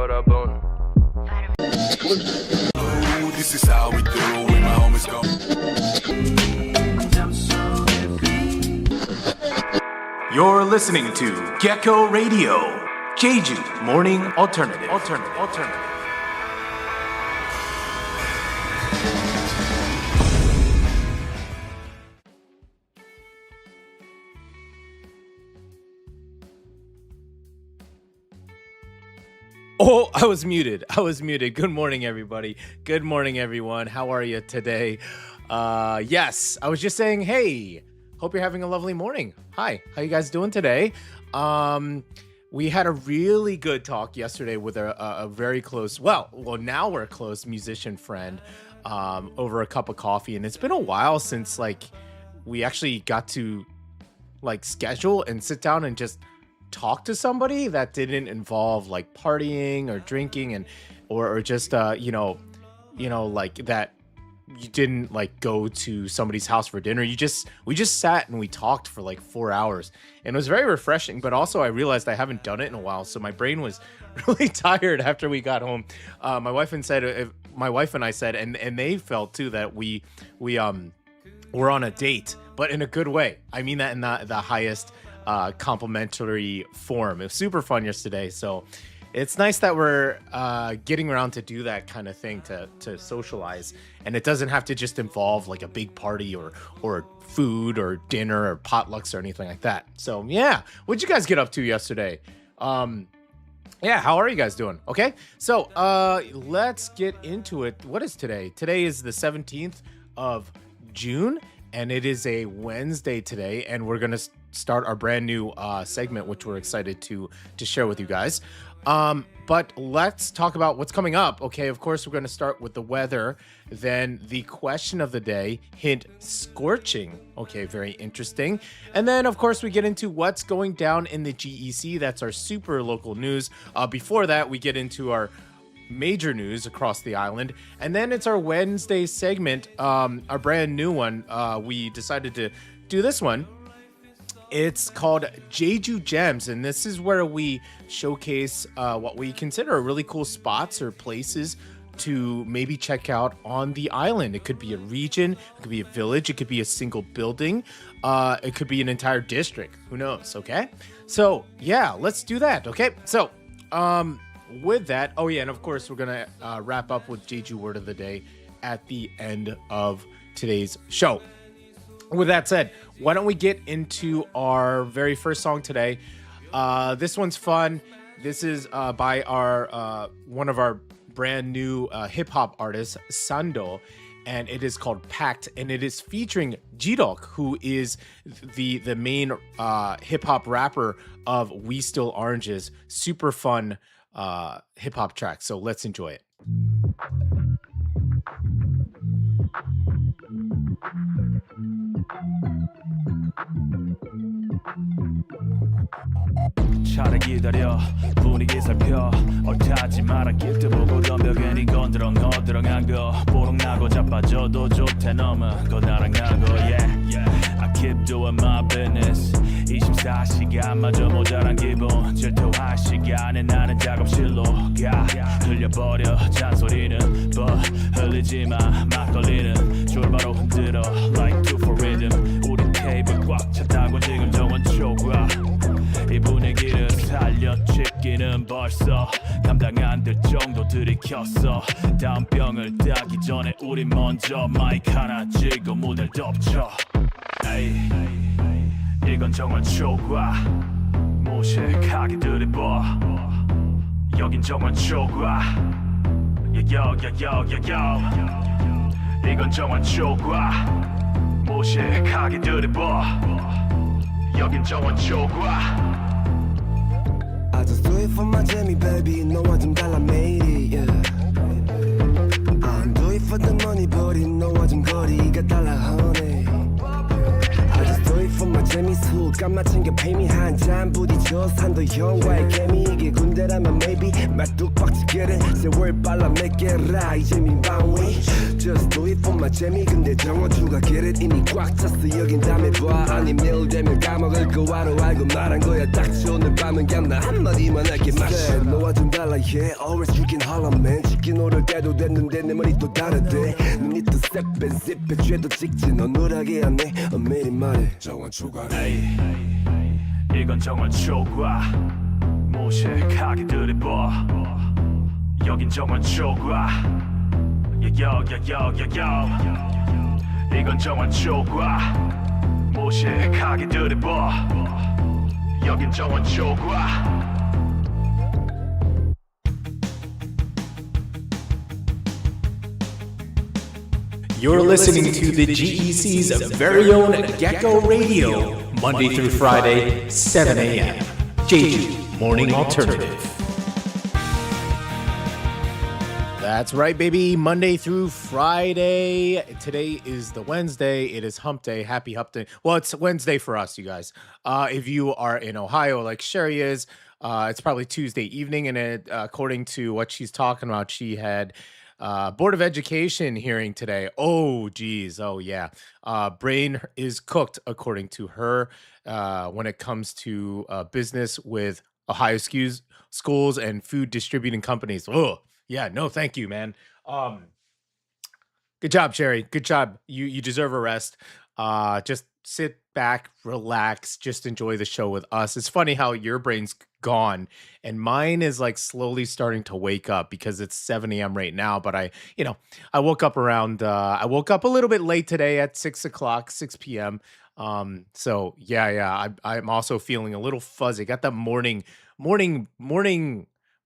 여러분. This is how we do when my homies go. You're listening to Gecko Radio, Jeju Morning Alternative. Oh, I was muted. Good morning, everybody. Good morning, everyone. How are you today? Yes, I was just saying, hey, hope you're having a lovely morning. Hi, how you guys doing today? We had a really good talk yesterday with a very close, well, now we're a close musician friend over a cup of coffee. And it's been a while since, like, we actually got to, like, schedule and sit down and just talk to somebody that didn't involve like partying or drinking and or just you know like that you didn't like go to somebody's house for dinner. We just sat and we talked for like 4 hours, and it was very refreshing. But also I realized I haven't done it in a while, so my brain was really tired after we got home. My wife and I said and they felt too that we were on a date, but in a good way. I mean that in the highest complimentary form. It was super fun yesterday, so it's nice that we're getting around to do that kind of thing, to socialize, and it doesn't have to just involve like a big party or food or dinner or potlucks or anything like that. So yeah, what'd you guys get up to yesterday? Yeah, how are you guys doing? Okay, so let's get into it. What is today? Today is the 17th of June, and it is a Wednesday today, and we're gonna start our brand new segment, which we're excited to share with you guys. But let's talk about what's coming up. Okay, of course, we're going to start with the weather, then the question of the day, hint, scorching. Okay, very interesting. And then, of course, we get into what's going down in the GEC. That's our super local news. Before that, we get into our major news across the island, and then it's our Wednesday segment, our brand new one. We decided to do this one. It's called Jeju Gems, and this is where we showcase what we consider really cool spots or places to maybe check out on the island. It could be a region, it could be a village, it could be a single building, it could be an entire district. Who knows? Okay, so yeah, let's do that. Okay, so with that, oh yeah, and of course we're gonna wrap up with Jeju word of the day at the end of today's show. With that said, why don't we get into our very first song today? This one's fun. This is by our one of our brand new hip hop artists, Sandoe, and it is called Packed, and it is featuring ZIDOK, who is the main hip hop rapper of We Still Oranges. Super fun hip hop track. So let's enjoy it. 차를 기다려 분위기 살펴 얼타지 마라 길도 보고 덤벼 괜히 건드렁한 거 뽀록나고 자빠져도 좋대 너무 고달랑하고 yeah I keep doing my business 24시간마저 모자란 기분 질투할 시간에 나는 작업실로 가 흘려버려 잔소리는 흘리지마 막걸리는 줄바로 흔들어 like two for rhythm 우리 테이블 꽉 찼다고 지금 정원 초과 이 분위기를 살려 취기는 벌써 감당 안 될 정도 들이켰어 다음 병을 따기 전에 우리 먼저 마이크 하나 쥐고 무대를 덮쳐 에이, 이건 정말 초과 무식하게 들이봐 여긴 정말 초과 이건 정말 초과 무식하게 들이봐 여긴 정말 초과 I just do it for my Jamie, baby. 너와 좀 달라, matey, yeah. I don't do it for the money, but 너와 좀 거리가 달라, honey. I just do it for my 재미 술값만 챙겨 pay me 한 잔 부딪혀 산도 형과의 케미 이게 군대라면 maybe 말뚝박치 get it 세월 빨라 make it right 이제 민방위 just do it for my 재미 근데 정어주가 get it 이미 꽉 찼어 여긴 다음에 봐 아니 내일 되면 까먹을 거 바로 알고 말한 거야 닥치 오늘 밤은 그냥 나 한마디만 할게 마셔 너와 좀 달라 yeah always drinking hollow man 치킨 오를 때도 됐는데 내 머리 또 다르대 눈이 또 step and zip 에 죄도 찍지 넌 누락이 안해 엄밀히 말해 정원 추가해 이건 정말 초과 무식하게 들이봐 여긴 정말 초과 이건 정말 초과 무식하게 들이봐 여긴 정말 초과 You're listening to the GEC's very own Gecko Radio, Monday through Friday, 7 a.m. Jeju Morning Alternative. That's right, baby. Monday through Friday. Today is the Wednesday. It is hump day. Happy hump day. Well, it's Wednesday for us, you guys. If you are in Ohio, like Sherry is, it's probably Tuesday evening. And according to what she's talking about, she had Board of Education hearing today. Oh, geez. Oh, yeah. Brain is cooked, according to her, when it comes to business with Ohio schools and food distributing companies. Oh, yeah. No, thank you, man. Good job, Sherry. Good job. You deserve a rest. Just sit back, relax, just enjoy the show with us. It's funny how your brain's gone and mine is like slowly starting to wake up because it's 7 a.m. right now. But I woke up I woke up a little bit late today at 6 o'clock, 6 p.m. So yeah, I'm also feeling a little fuzzy. Got that morning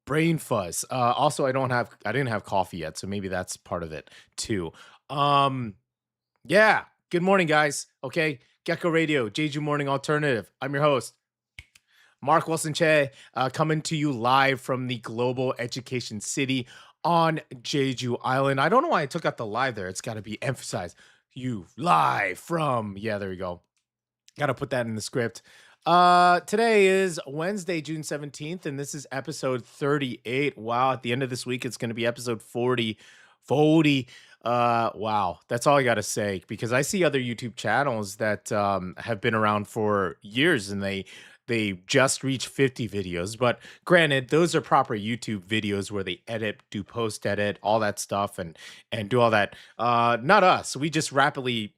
brain fuzz. Also, I didn't have coffee yet, so maybe that's part of it too. Yeah. Good morning, guys. Okay, Gecko Radio, Jeju Morning Alternative. I'm your host, Mark Wilson Che, coming to you live from the global education city on Jeju Island. I don't know why I took out the live there. It's got to be emphasized. You live from, yeah, there you go. Got to put that in the script. Today is Wednesday, June 17th, and this is episode 38. Wow, at the end of this week, it's going to be episode 40. Wow, that's all I gotta say, because I see other YouTube channels that have been around for years and they just reached 50 videos. But granted, those are proper YouTube videos where they edit, do post edit, all that stuff, and do all that. Not us. We just rapidly,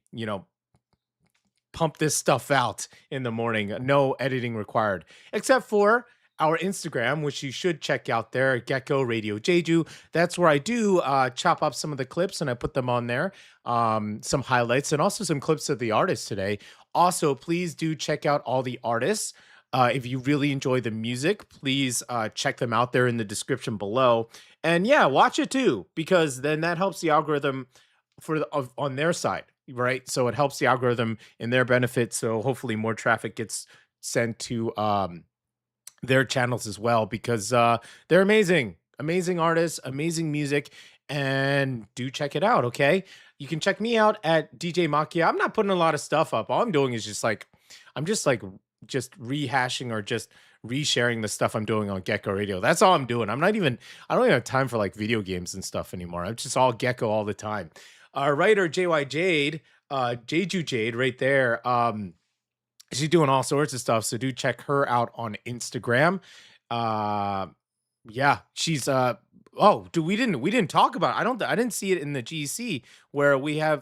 pump this stuff out in the morning. No editing required, except for our Instagram, which you should check out there, Gecko Radio Jeju. That's where I do chop up some of the clips and I put them on there. Some highlights and also some clips of the artists today. Also, please do check out all the artists. If you really enjoy the music, please check them out there in the description below. And yeah, watch it too, because then that helps the algorithm on their side, right? So it helps the algorithm in their benefit. So hopefully more traffic gets sent to their channels as well, because they're amazing artists, amazing music, and do check it out. Okay, you can check me out at DJ Makia. I'm not putting a lot of stuff up. All I'm doing is just rehashing or just resharing the stuff I'm doing on Gecko Radio. That's all I'm doing. I don't even have time for like video games and stuff anymore. I'm just all Gecko all the time. Our writer JY Jade, Jeju Jade right there. She's doing all sorts of stuff, so do check her out on Instagram. Yeah, she's we didn't talk about it. I didn't see it in the GC where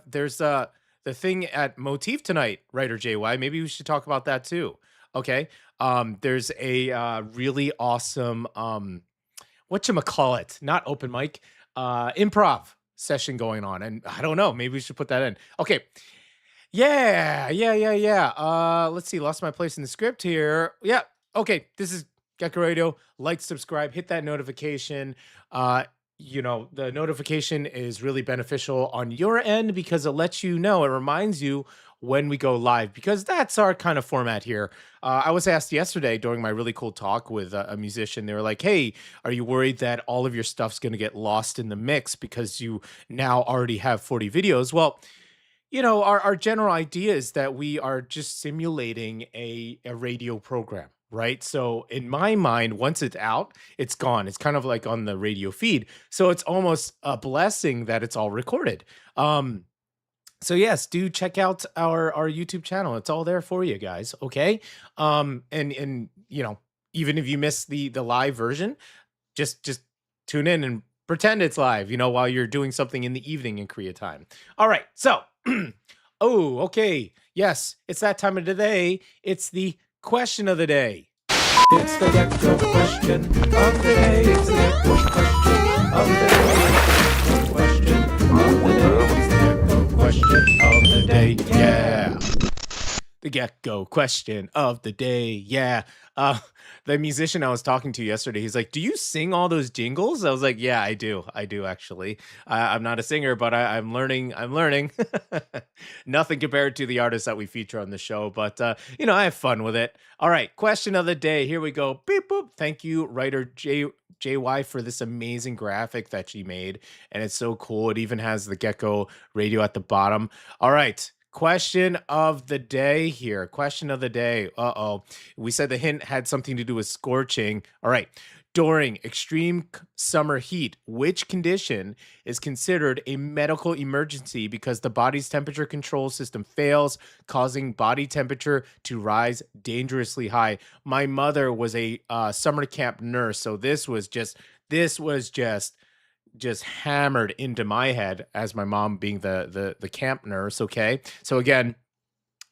there's the thing at Motif tonight, writer JY. Maybe we should talk about that too. Okay. There's a really awesome whatchamacallit, not open mic, improv session going on, and I don't know, maybe we should put that in. Okay. Yeah. Let's see. Lost my place in the script here. Yeah. Okay. This is Gecko Radio. Like, subscribe, hit that notification. The notification is really beneficial on your end because it lets you know, it reminds you when we go live, because that's our kind of format here. I was asked yesterday during my really cool talk with a musician. They were like, hey, are you worried that all of your stuff's going to get lost in the mix because you now already have 40 videos? Well, our general idea is that we are just simulating a radio program, right? So in my mind, once it's out, it's gone. It's kind of like on the radio feed. So it's almost a blessing that it's all recorded. So yes, do check out our YouTube channel. It's all there for you guys, okay? And even if you miss the live version, just tune in and pretend it's live, while you're doing something in the evening in Korea time. All right. So, oh, okay. Yes, it's that time of the day. It's the question of the day. It's the get-go question of the day. It's the get-go question of the day. Question of the day. It's the get-go question of the day. Yeah. The get-go question of the day. Yeah. The musician I was talking to yesterday, he's like, "Do you sing all those jingles?" I was like, "Yeah, I do. I do actually. I'm not a singer, but I'm learning. I'm learning. Nothing compared to the artists that we feature on the show, but I have fun with it. All right, question of the day. Here we go. Beep boop. Thank you, writer JY, for this amazing graphic that she made, and it's so cool. It even has the Gecko radio at the bottom. All right. Question of the day here. Question of the day. Uh-oh. We said the hint had something to do with scorching. All right. During extreme summer heat, which condition is considered a medical emergency because the body's temperature control system fails, causing body temperature to rise dangerously high? My mother was a summer camp nurse, so this was just hammered into my head as my mom being the camp nurse. Okay, so again,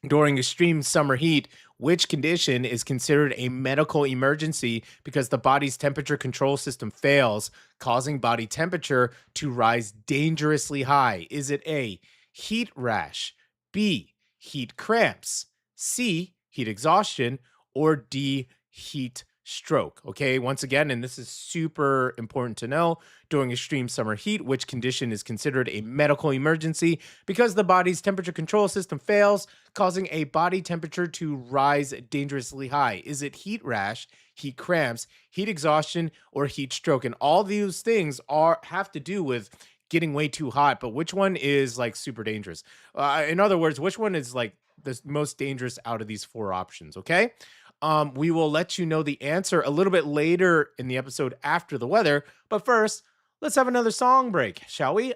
during extreme summer heat, which condition is considered a medical emergency because the body's temperature control system fails, causing body temperature to rise dangerously high? Is it A, heat rash, B, heat cramps, C, heat exhaustion, or D, heat stroke? Okay, once again, and this is super important to know, during extreme summer heat, which condition is considered a medical emergency because the body's temperature control system fails, causing a body temperature to rise dangerously high? Is it heat rash, heat cramps, heat exhaustion, or heat stroke? And all these things have to do with getting way too hot, but which one is like super dangerous? In other words, which one is like the most dangerous out of these four options? Okay. We will let you know the answer a little bit later in the episode after the weather. But first, let's have another song break, shall we?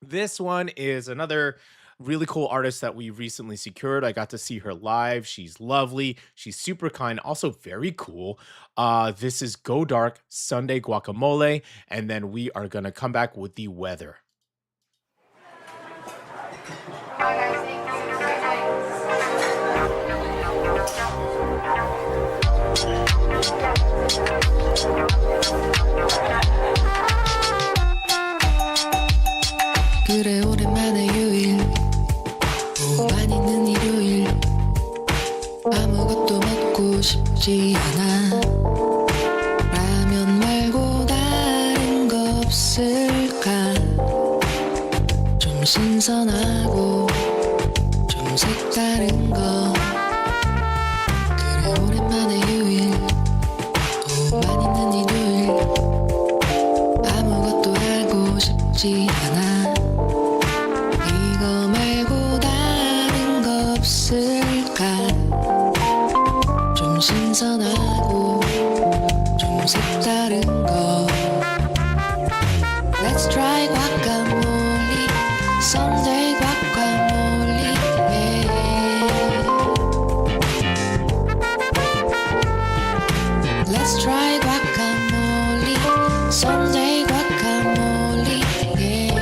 This one is another really cool artist that we recently secured. I got to see her live. She's lovely. She's super kind, also very cool. This is Godarxk, Sunday Guacamole. And then we are going to come back with the weather. 그래 오랜만에 유일 봄만 있는 일요일 아무것도 먹고 싶지 않아 라면 말고 다른 거 없을까 좀 신선하고 좀 색다른 거 그래 오랜만에 유일 봄만 있는 일요일 아무것도 하고 싶지 않아 이거 말고 다른 거 없을까 좀 신선하고 좀 색다른 거 Let's try guacamole Sunday guacamole yeah. Let's try guacamole Sunday guacamole yeah.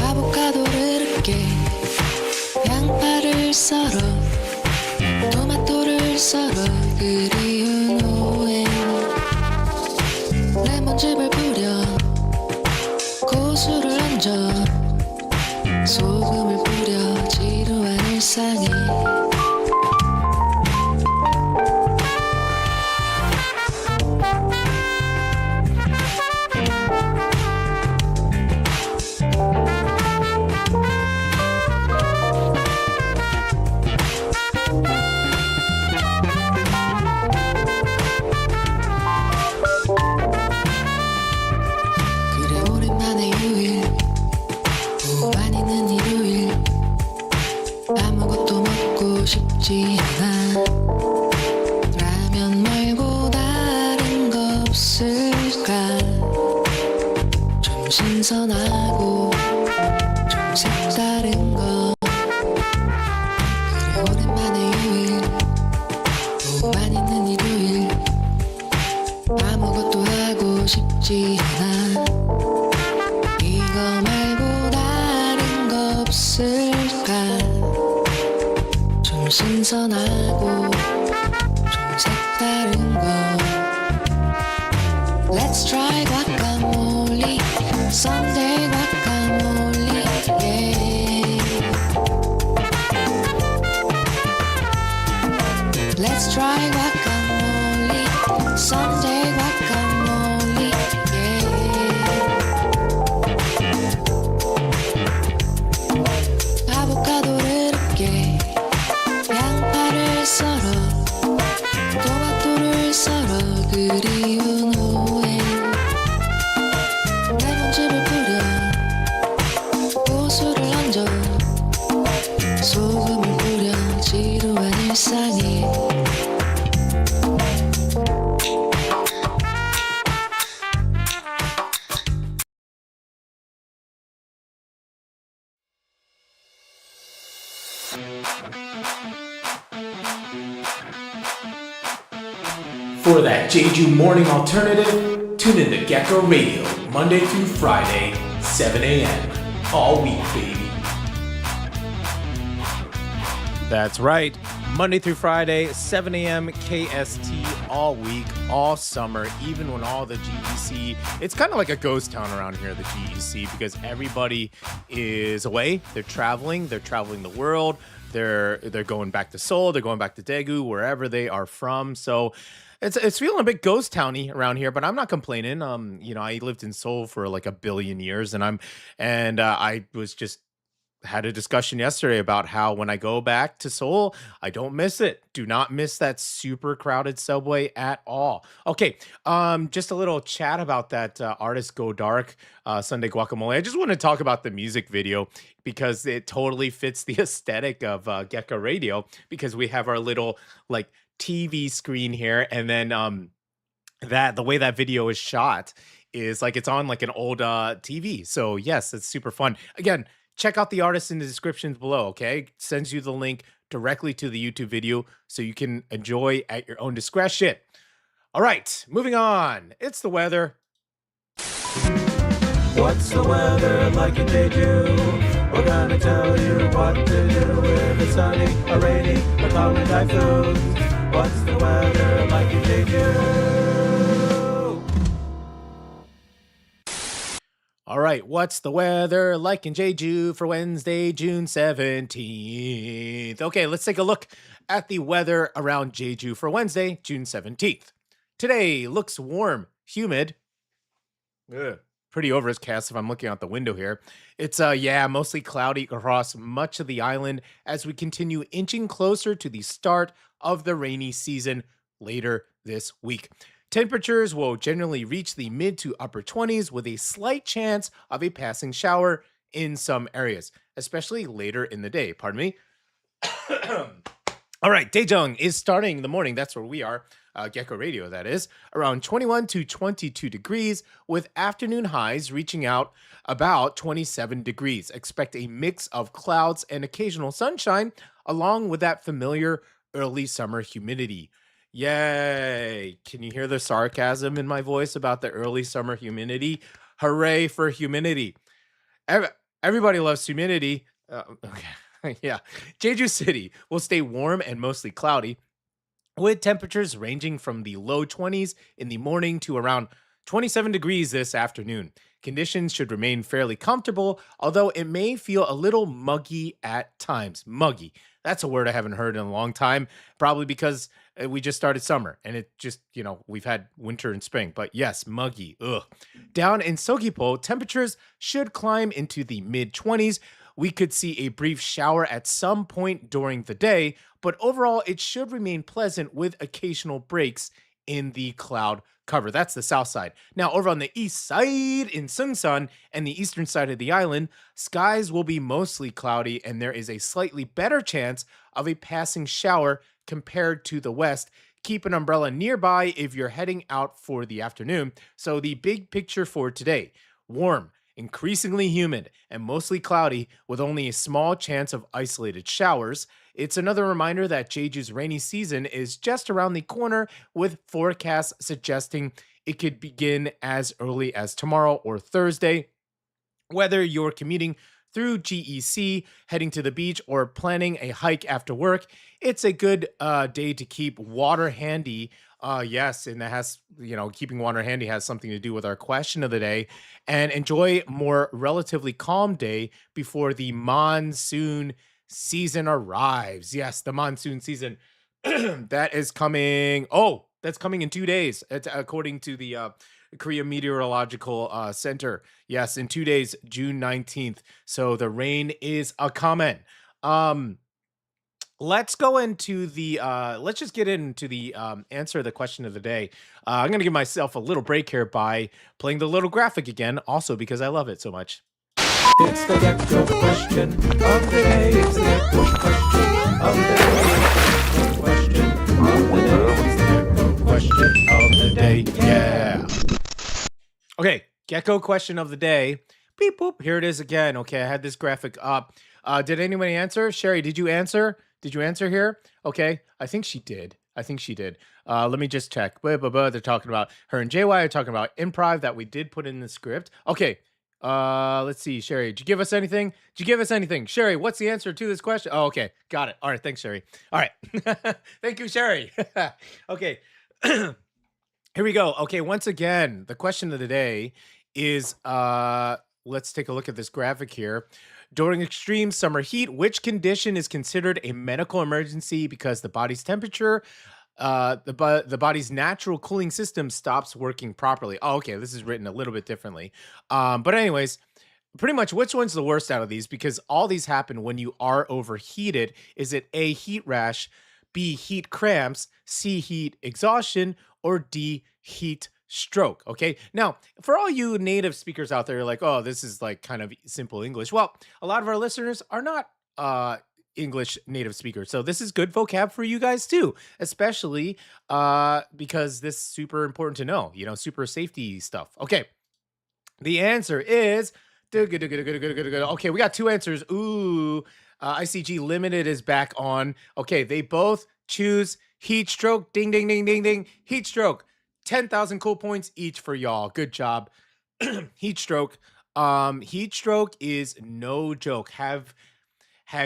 아보카도를 으깨 양파를 썰어 토마토를 썰어 그리운 후에 레몬즙을 뿌려 고수를 얹어 소금을 뿌려 지루한 일상에 신선하고 좀 색다른 거 그래 오랜만에 휴일 너만 있는 일요일 아무것도 하고 싶지 않아 이거 말고 다른 거 없을까 좀 신선하고 좀 색다른 거 Let's try guacamole Sunday guacamole yeah Let's try guacamole Sunday guacamole yeah 아보카도를 으깨 양파를 썰어 토마토를 썰어 그리운 후에 레몬즙을 뿌려 고수를 얹어 소금을 뿌려 지루한 일상에 For that Jeju morning alternative, tune in to Gecko Radio, Monday through Friday, 7 a.m. all week, baby. That's right. Monday through Friday, 7 a.m. KST all week, all summer, even when all the GEC, it's kind of like a ghost town around here, the GEC, because everybody is away. They're traveling the world. They're going back to Seoul, they're going back to Daegu, wherever they are from. So it's feeling a bit ghost towny around here, but I'm not complaining. I lived in Seoul for like a billion years, and I was just had a discussion yesterday about how when I go back to Seoul, I don't miss it. Do not miss that super crowded subway at all. Okay, just a little chat about that artist Godarxk, Sunday Guacamole. I just want to talk about the music video because it totally fits the aesthetic of Gecko Radio because we have our little like TV screen here, and then that the way that video is shot is like it's on like an old TV. So yes, it's super fun. Again, check out the artist in the descriptions below, okay? Sends you the link directly to the YouTube video so you can enjoy at your own discretion. All right, moving on. It's the weather. What's the weather like in Jeju? We're gonna tell you what to do if it's sunny or rainy or calling typhoons. What's the weather like in Jeju? All right, what's the weather like in Jeju for Wednesday, June 17th? Okay, let's take a look at the weather around Jeju for Wednesday, June 17th. Today looks warm, humid. Pretty overcast if I'm looking out the window here. It's mostly cloudy across much of the island as we continue inching closer to the start of the rainy season later this week. Temperatures will generally reach the mid to upper 20s with a slight chance of a passing shower in some areas, especially later in the day. Pardon me. All right, Daejeong is starting the morning. That's where we are. Gecko Radio, that is, around 21 to 22 degrees with afternoon highs reaching out about 27 degrees. Expect a mix of clouds and occasional sunshine along with that familiar early summer humidity. Yay! Can you hear the sarcasm in my voice about the early summer humidity? Hooray for humidity. Everybody loves humidity. Okay. Yeah. Jeju City will stay warm and mostly cloudy, with temperatures ranging from the low 20s in the morning to around 27 degrees this afternoon. Conditions should remain fairly comfortable, although it may feel a little muggy at times. Muggy. That's a word I haven't heard in a long time, probably because we just started summer and it just, we've had winter and spring. But yes, muggy. Ugh. Down in Seogwipo, temperatures should climb into the mid 20s. We could see a brief shower at some point during the day, but overall it should remain pleasant with occasional breaks in the cloud cover. That's the south side. Now, over on the east side in Seongsan and the eastern side of the island, skies will be mostly cloudy and there is a slightly better chance of a passing shower compared to the west. Keep an umbrella nearby if you're heading out for the afternoon. So the big picture for today: warm increasingly humid and mostly cloudy with only a small chance of isolated showers. It's another reminder that Jeju's rainy season is just around the corner, with forecasts suggesting it could begin as early as tomorrow or Thursday. Whether you're commuting through GEC, heading to the beach, or planning a hike after work, it's a good day to keep water handy. Yes, and that has, keeping water handy has something to do with our question of the day. And enjoy more relatively calm day before the monsoon season arrives. Yes, the monsoon season that is coming. Oh, that's coming in 2 days, according to the Korea Meteorological Center. Yes, in 2 days, June 19th. So the rain is a coming. Let's go into the let's just get into the answer of the question of the day. I'm going to give myself a little break here by playing the little graphic again, also because I love it so much. It's the get-go question of the day. It's the get-go question of the day. Question of the day. It's the get-go question of the day. Yeah. Okay, get-go question of the day. Beep boop. Here it is again. Okay, I had this graphic up. Did anybody answer? Sherry, did you answer? Did you answer here? Okay, I think she did. Let me just check. They're talking about her and JY are talking about improv that we did put in the script. Okay. Let's see, Sherry. Did you give us anything? Sherry, what's the answer to this question? Oh, okay. Got it. All right, thanks, Sherry. All right. Thank you, Sherry. Okay. Here we go. Okay, once again, the question of the day is let's take a look at this graphic here. During extreme summer heat, which condition is considered a medical emergency because the body's temperature, the body's natural cooling system stops working properly? Oh, okay, this is written a little bit differently. But anyways, pretty much which one's the worst out of these? Because all these happen when you are overheated. Is it A, heat rash, B, heat cramps, C, heat exhaustion, or D, heat stroke? Okay, now for all you native speakers out there, you're like, oh, this is like kind of simple English. Well, a lot of our listeners are not English native speakers, so this is good vocab for you guys too, especially because this is super important to know, super safety stuff. Okay, the answer is okay, we got two answers. Ooh, ICG Limited is back on. Okay, they both choose heat stroke. Ding, ding, ding, ding, ding. Heat stroke. 10,000 cool points each for y'all. Good job. Heat stroke. Heat stroke is no joke. Have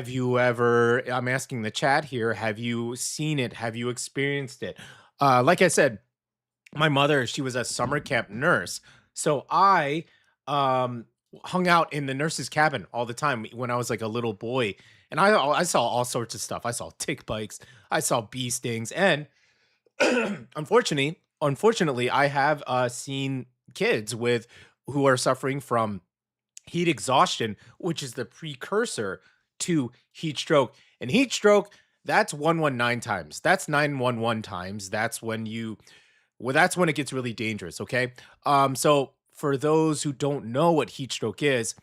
you ever, I'm asking the chat here, have you seen it? Have you experienced it? Like I said, my mother, she was a summer camp nurse. So I hung out in the nurse's cabin all the time when I was like a little boy. And I saw all sorts of stuff. I saw tick bites. I saw bee stings. And unfortunately, I have seen kids who are suffering from heat exhaustion, which is the precursor to heat stroke. And heat stroke, that's 119 times. That's 911 times. That's when it gets really dangerous. Okay. So for those who don't know what heat stroke is,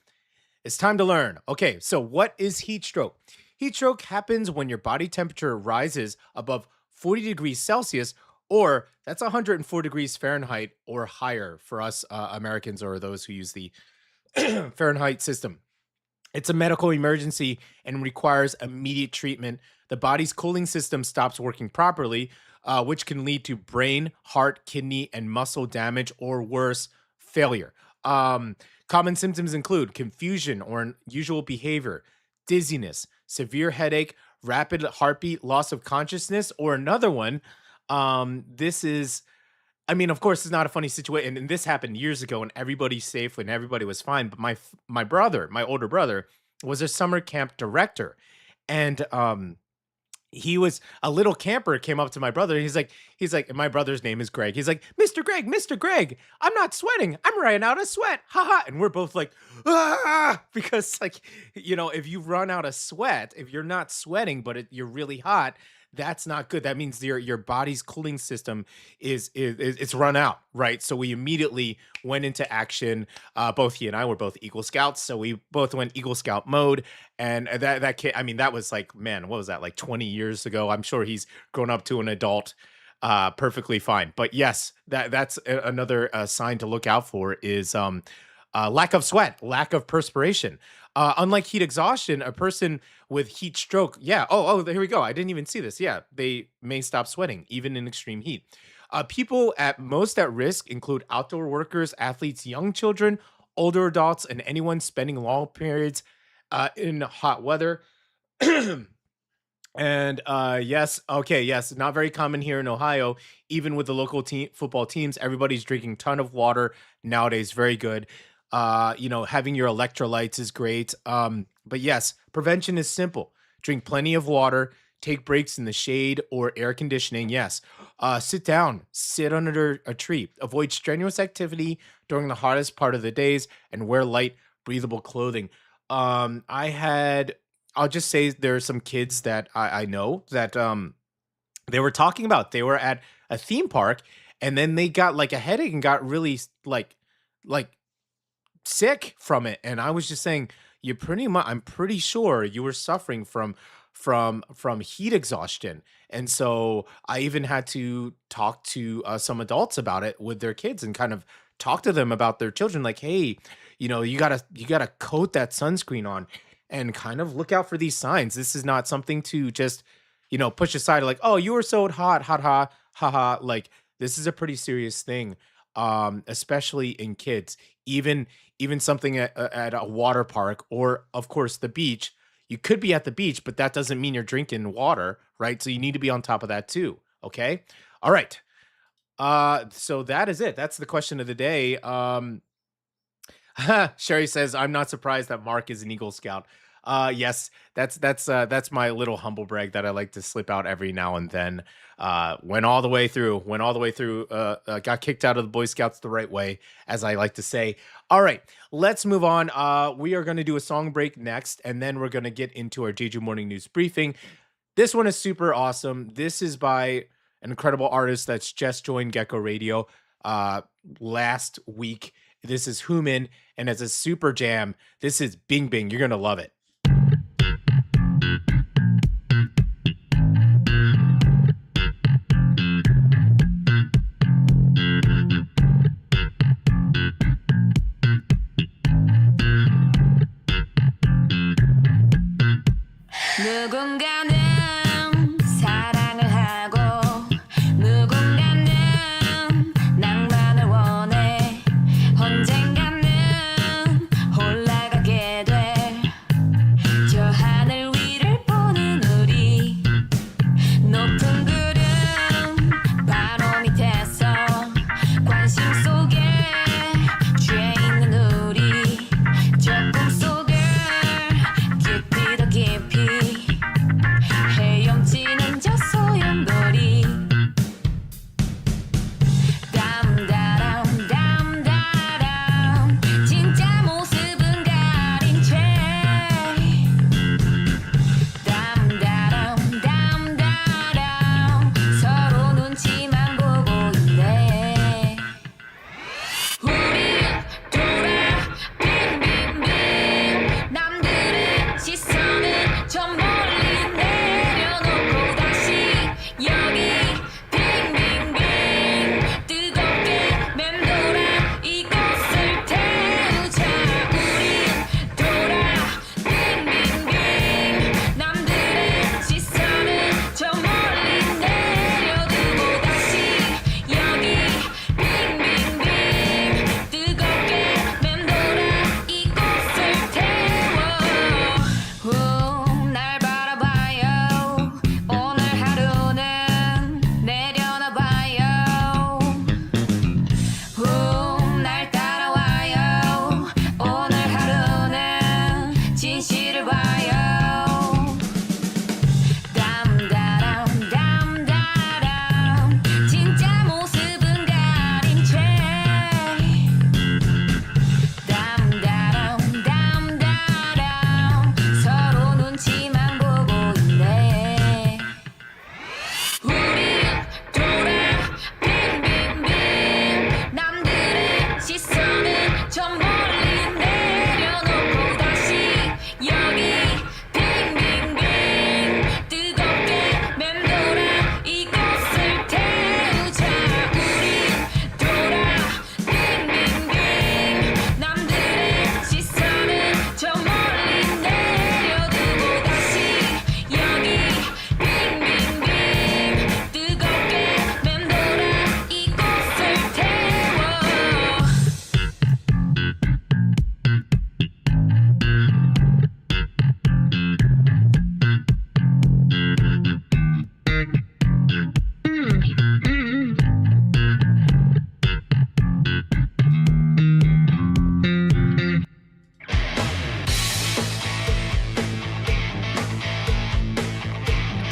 it's time to learn. Okay, so what is heat stroke? Heat stroke happens when your body temperature rises above 40 degrees Celsius, or that's 104 degrees Fahrenheit or higher for us Americans, or those who use the Fahrenheit system. It's a medical emergency and requires immediate treatment. The body's cooling system stops working properly, which can lead to brain, heart, kidney, and muscle damage, or worse, failure. Common symptoms include confusion or unusual behavior, dizziness, severe headache, rapid heartbeat, loss of consciousness, or another one. This is, of course, it's not a funny situation. And this happened years ago and everybody's safe and everybody was fine. But my older brother, was a summer camp director. And he was a little camper came up to my brother. He's like, and my brother's name is Greg. He's like, Mr. Greg, I'm not sweating. I'm running out of sweat. Haha. And we're both like, ah, because if you run out of sweat, if you're not sweating, but you're really hot, that's not good. That means your body's cooling system is it's run out, right? So we immediately went into action. Both he and I were both Eagle Scouts, so we both went Eagle Scout mode. And that kid, that was like, man, what was that, like 20 years ago? I'm sure he's grown up to an adult, perfectly fine. But yes, that's another sign to look out for is lack of sweat, lack of perspiration. Unlike heat exhaustion, a person with heat stroke, yeah. Oh, here we go. I didn't even see this. Yeah, they may stop sweating even in extreme heat. People at most at risk include outdoor workers, athletes, young children, older adults, and anyone spending long periods in hot weather. And yes, okay, yes, not very common here in Ohio. Even with the local team football teams, everybody's drinking ton of water nowadays. Very good. Having your electrolytes is great. But yes, prevention is simple. Drink plenty of water, take breaks in the shade or air conditioning. Yes. Sit down, sit under a tree, avoid strenuous activity during the hottest part of the days, and wear light, breathable clothing. I had I'll just say there are some kids that I know that they were talking about they were at a theme park and then they got like a headache and got really like sick from it. And I was just saying, you pretty much I'm pretty sure you were suffering from heat exhaustion. And so I even had to talk to some adults about it with their kids and kind of talk to them about their children like, hey, you gotta coat that sunscreen on and kind of look out for these signs. This is not something to just, push aside like, oh, you were so hot, hot, hot, haha. Like this is a pretty serious thing, especially in kids. Even something at a water park or, of course, the beach. You could be at the beach, but that doesn't mean you're drinking water, right? So you need to be on top of that too. Okay. All right. So that is it. That's the question of the day. Sherry says, "I'm not surprised that Mark is an Eagle Scout." Yes, that's my little humble brag that I like to slip out every now and then. Went all the way through. Got kicked out of the Boy Scouts the right way, as I like to say. All right, let's move on. We are going to do a song break next, and then we're going to get into our Jeju Morning News briefing. This one is super awesome. This is by an incredible artist that's just joined Gecko Radio last week. This is Human, and it's a super jam. This is Bing Bing. You're going to love it. 누군가는 사랑을 하고 누군가는 낭만을 원해 언젠가는 올라가게 돼 저 하늘 위를 보는 우리 높은 구름 바로 밑에서 관심 속에 취해 있는 우리 저 꿈속을 깊이 더 깊이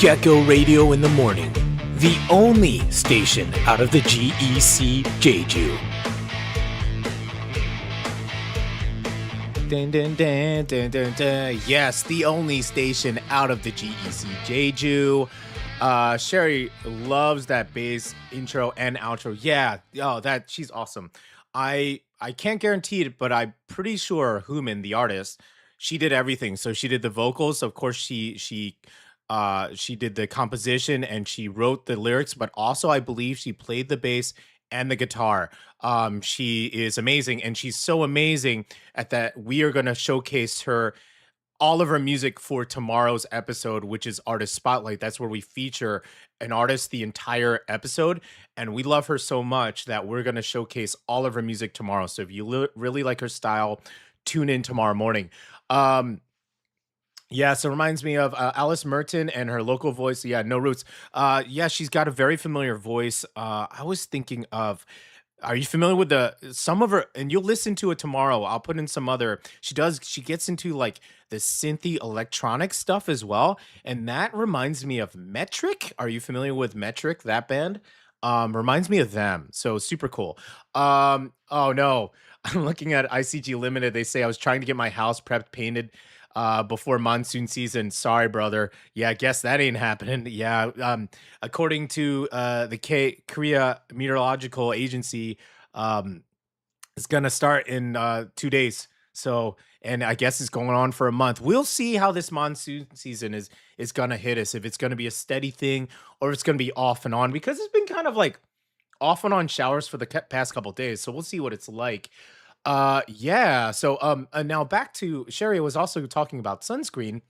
Gecko Radio in the morning, the only station out of the GEC Jeju. Dun, dun, dun, dun, dun, dun. Yes, the only station out of the GEC Jeju. Sherry loves that bass intro and outro. Yeah, she's awesome. I can't guarantee it, but I'm pretty sure Human, the artist, she did everything. So she did the vocals. Of course, she did the composition and she wrote the lyrics, but also I believe she played the bass and the guitar. She is amazing, and she's so amazing at that we are going to showcase her all of her music for tomorrow's episode, which is Artist Spotlight. That's where we feature an artist the entire episode, and we love her so much that we're going to showcase all of her music tomorrow. So if you really like her style, tune in tomorrow morning. Yeah, so it reminds me of Alice Merton and her local voice. Yeah, No Roots. Yeah, she's got a very familiar voice. I was thinking of, are you familiar with some of her? And you'll listen to it tomorrow. I'll put in some other. She gets into like the synthy electronic stuff as well, and that reminds me of Metric. Are you familiar with Metric? That band reminds me of them. So super cool. Oh no, I'm looking at ICG Limited. They say I was trying to get my house prepped, painted before monsoon season. Sorry, brother. Yeah, I guess that ain't happening. Yeah, according to the Korea Meteorological Agency, it's gonna start in 2 days. So, and I guess it's going on for a month. We'll see how this monsoon season is gonna hit us. If it's gonna be a steady thing or if it's gonna be off and on, because it's been kind of like off and on showers for the past couple days. So we'll see what it's like. Yeah. So now back to Sherry was also talking about sunscreen,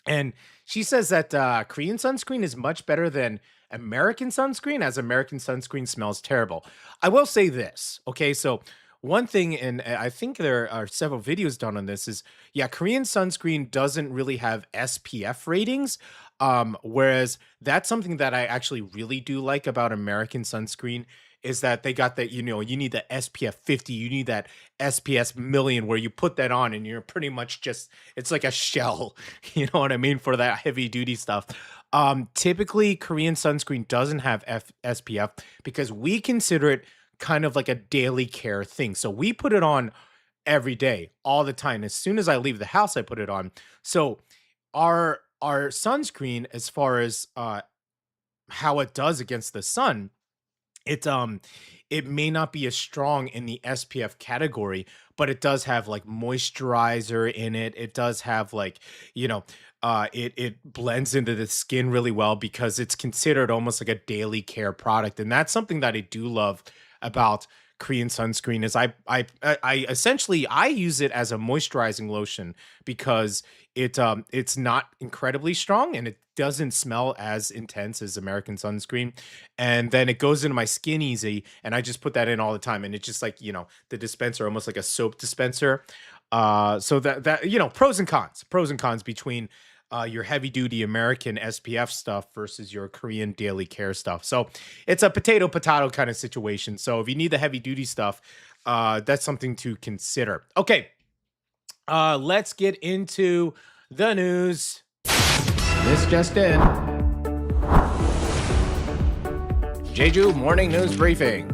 and she says that Korean sunscreen is much better than American sunscreen, as American sunscreen smells terrible. I will say this, okay? So one thing, and I think there are several videos done on this, is yeah, Korean sunscreen doesn't really have SPF ratings. Whereas that's something that I actually really do like about American sunscreen is that they got that, you need the SPF 50, you need that SPS million where you put that on and you're pretty much just, it's like a shell, you know what I mean, for that heavy duty stuff. Typically Korean sunscreen doesn't have SPF because we consider it kind of like a daily care thing. So we put it on every day, all the time. As soon as I leave the house, I put it on. So our sunscreen, as far as how it does against the sun, it may not be as strong in the SPF category, but it does have like moisturizer in it. It does have like, it blends into the skin really well because it's considered almost like a daily care product. And that's something that I do love about Korean sunscreen is I essentially I use it as a moisturizing lotion because it's not incredibly strong and it doesn't smell as intense as American sunscreen, and then it goes into my skin easy, and I just put that in all the time, and it's just like the dispenser, almost like a soap dispenser. So that pros and cons between your heavy duty American SPF stuff versus your Korean daily care stuff. So it's a potato kind of situation. So if you need the heavy duty stuff, that's something to consider. Okay, let's get into the news. This just in. Jeju morning news briefing.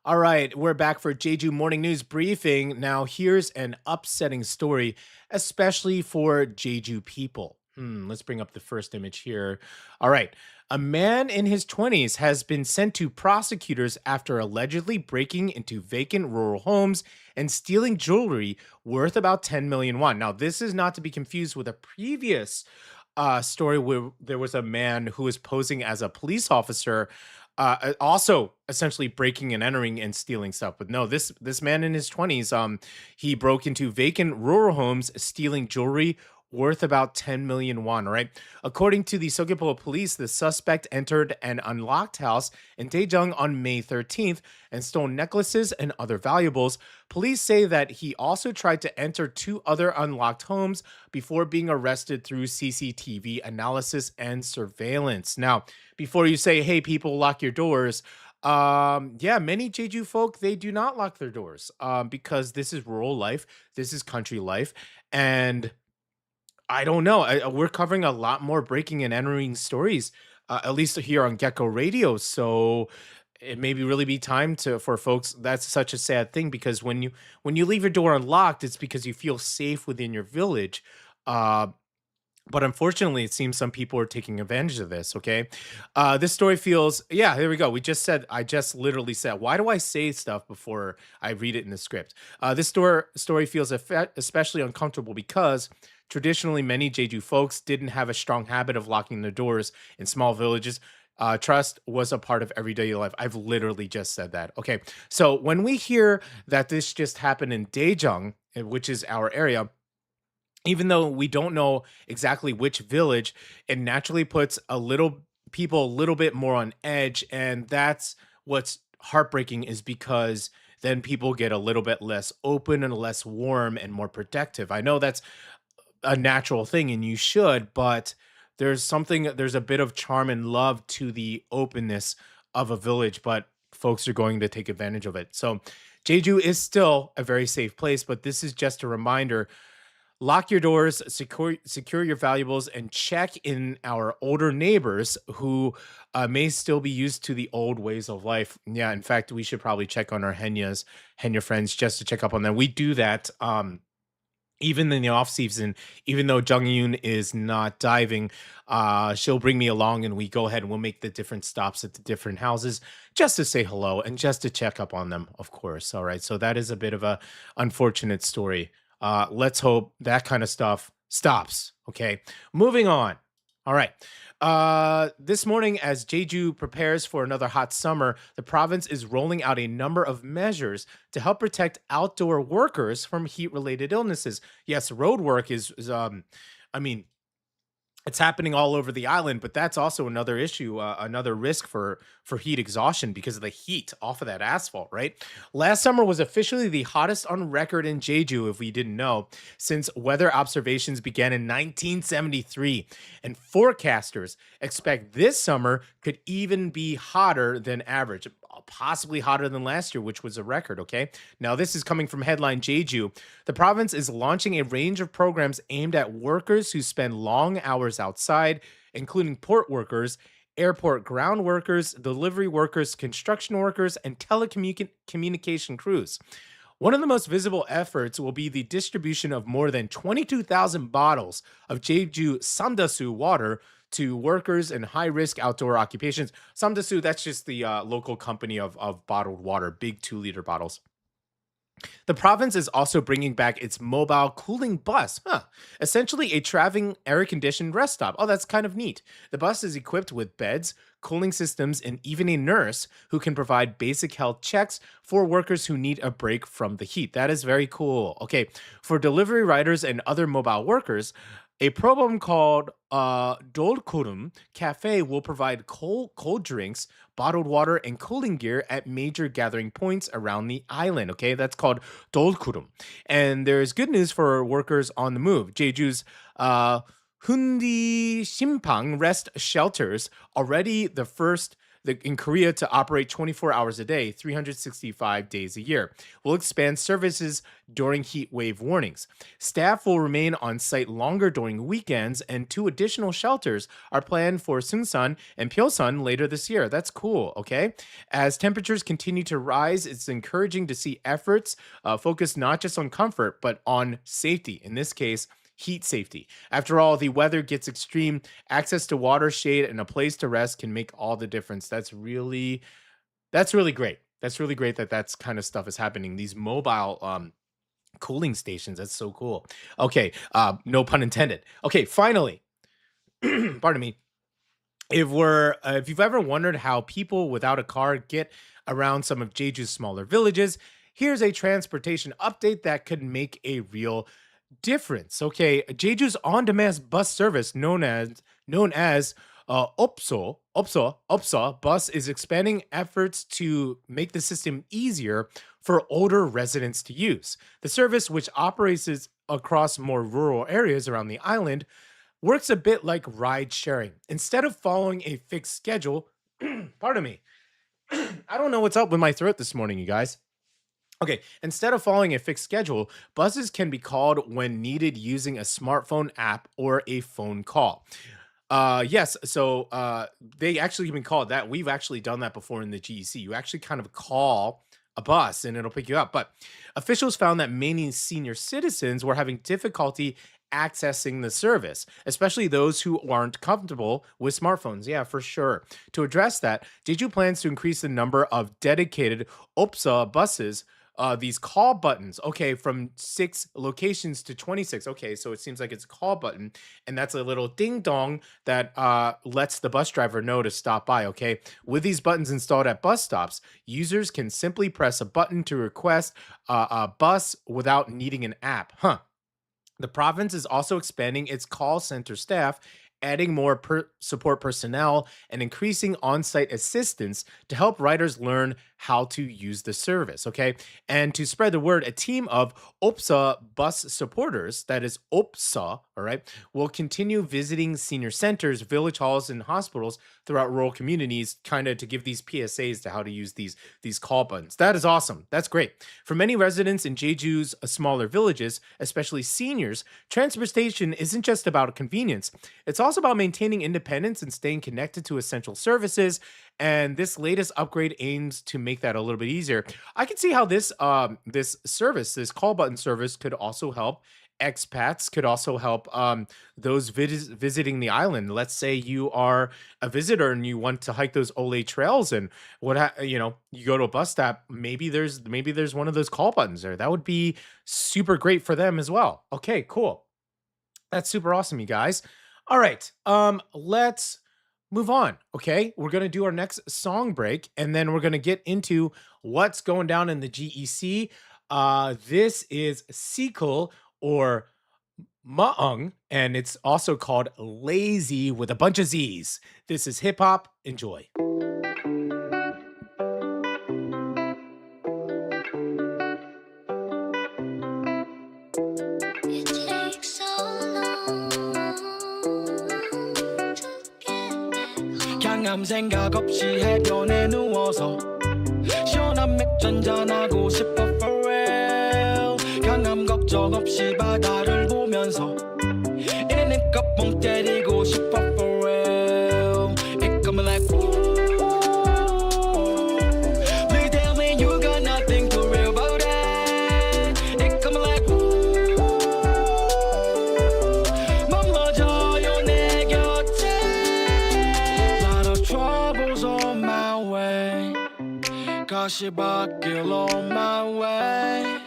All right, we're back for Jeju Morning News Briefing. Now, here's an upsetting story, especially for Jeju people. Let's bring up the first image here. All right, a man in his 20s has been sent to prosecutors after allegedly breaking into vacant rural homes and stealing jewelry worth about 10 million won. Now, this is not to be confused with a previous story where there was a man who was posing as a police officer, also essentially breaking and entering and stealing stuff. But no, this man in his 20s, he broke into vacant rural homes, stealing jewelry worth about 10 million won, right? According to the Seogwipo police, the suspect entered an unlocked house in Daejeong on May 13th and stole necklaces and other valuables. Police say that he also tried to enter 2 other unlocked homes before being arrested through CCTV analysis and surveillance. Now, before you say, hey, people, lock your doors, many Jeju folk, they do not lock their doors because this is rural life, this is country life, and I don't know. We're covering a lot more breaking and entering stories, at least here on Gecko Radio. So it maybe really be time to for folks. That's such a sad thing because when you leave your door unlocked, it's because you feel safe within your village. Uh, but unfortunately, it seems some people are taking advantage of this. Okay, this story feels. Yeah, here we go. I just literally said. Why do I say stuff before I read it in the script? This story feels especially uncomfortable because traditionally many Jeju folks didn't have a strong habit of locking their doors in small villages. Trust was a part of everyday life. I've literally just said that. Okay, so when we hear that this just happened in Daejeong, which is our area, even though we don't know exactly which village, it naturally puts a little bit more on edge, and that's what's heartbreaking is because then people get a little bit less open and less warm and more protective. I know that's a natural thing and you should, but there's a bit of charm and love to the openness of a village, but folks are going to take advantage of it. So Jeju is still a very safe place, but this is just a reminder. Lock your doors, secure your valuables, and check in our older neighbors who may still be used to the old ways of life. Yeah, in fact, we should probably check on our Henya friends, just to check up on them. We do that even in the off season. Even though Jung Yoon is not diving, she'll bring me along, and we go ahead and we'll make the different stops at the different houses just to say hello and just to check up on them, of course. All right, so that is a bit of a unfortunate story. Let's hope that kind of stuff stops. Okay, moving on. All right. This morning, as Jeju prepares for another hot summer, the province is rolling out a number of measures to help protect outdoor workers from heat-related illnesses. Yes, road work I mean, it's happening all over the island, but that's also another issue, another risk for heat exhaustion because of the heat off of that asphalt, right? Last summer was officially the hottest on record in Jeju, if we didn't know, since weather observations began in 1973. And forecasters expect this summer could even be hotter than average, possibly hotter than last year, which was a record, okay? Now, this is coming from Headline Jeju. The province is launching a range of programs aimed at workers who spend long hours outside, including port workers, airport ground workers, delivery workers, construction workers, and telecommunication crews. One of the most visible efforts will be the distribution of more than 22,000 bottles of Jeju Sandasu water to workers in high-risk outdoor occupations. Samdasu, that's just the local company of bottled water, big 2-liter bottles. The province is also bringing back its mobile cooling bus, essentially a traveling air-conditioned rest stop. Oh, that's kind of neat. The bus is equipped with beds, cooling systems, and even a nurse who can provide basic health checks for workers who need a break from the heat. That is very cool. Okay, for delivery riders and other mobile workers, a program called Dolkurum Cafe will provide cold drinks, bottled water, and cooling gear at major gathering points around the island. Okay, that's called Dolkurum. And there's good news for workers on the move. Jeju's Hundi Simpang rest shelters, already the first in Korea to operate 24 hours a day, 365 days a year, will expand services during heat wave warnings. Staff will remain on site longer during weekends, and 2 additional shelters are planned for Seungsan and Pyeosan later this year. That's cool, okay? As temperatures continue to rise, it's encouraging to see efforts focused not just on comfort, but on safety. In this case, heat safety. After all, the weather gets extreme. Access to water, shade, and a place to rest can make all the difference. That's really great. That's really great that that's kind of stuff is happening. These mobile cooling stations. That's so cool. Okay, no pun intended. Okay, finally, pardon me. If you've ever wondered how people without a car get around some of Jeju's smaller villages, here's a transportation update that could make a real difference. Okay, Jeju's on-demand bus service known as Opsa bus is expanding efforts to make the system easier for older residents to use. The service, which operates across more rural areas around the island, works a bit like ride sharing. Instead of following a fixed schedule, pardon me, I don't know what's up with my throat this morning, you guys. Okay, instead of following a fixed schedule, buses can be called when needed using a smartphone app or a phone call. Yes, so they actually can be called that. We've actually done that before in the GEC. You actually kind of call a bus and it'll pick you up. But officials found that many senior citizens were having difficulty accessing the service, especially those who aren't comfortable with smartphones. Yeah, for sure. To address that, Jeju plans to increase the number of dedicated OPSA buses, these call buttons, okay, from 6 locations to 26. Okay, so it seems like it's a call button, and that's a little ding dong that lets the bus driver know to stop by. Okay, with these buttons installed at bus stops, users can simply press a button to request a bus without needing an app. Huh. The province is also expanding its call center staff, adding more support personnel and increasing on-site assistance to help riders learn how to use the service, okay? And to spread the word, a team of OPSA bus supporters, that is OPSA, all right, will continue visiting senior centers, village halls, and hospitals throughout rural communities, kind of to give these PSAs to how to use these call buttons. That is awesome. That's great. For many residents in Jeju's smaller villages, especially seniors, transportation isn't just about convenience. It's also about maintaining independence and staying connected to essential services. And this latest upgrade aims to make that a little bit easier. I can see how this service, this call button service, could also help expats, could also help those visiting the island. Let's say you are a visitor and you want to hike those Ole trails, and you go to a bus stop. Maybe there's one of those call buttons there. That would be super great for them as well. Okay, cool. That's super awesome, you guys. All right, let's move on. Okay, we're gonna do our next song break, and then we're gonna get into what's going down in the GEC. This is C.Cle or Maung, and it's also called Lazy with a bunch of Z's. This is hip hop. Enjoy. It takes so long to get back home. 강남 생각 없이 해변에 누워서 시원한 맥주 한잔하고 싶어 for real 강남 걱정 없이 바다를 보면서 이래는 껍봉 때리고 싶어 for real It coming like ooh Please tell me you got nothing to real about it It coming like ooh 머물러줘요 내 곁에 Lot of troubles on my way 가시밭길 on my way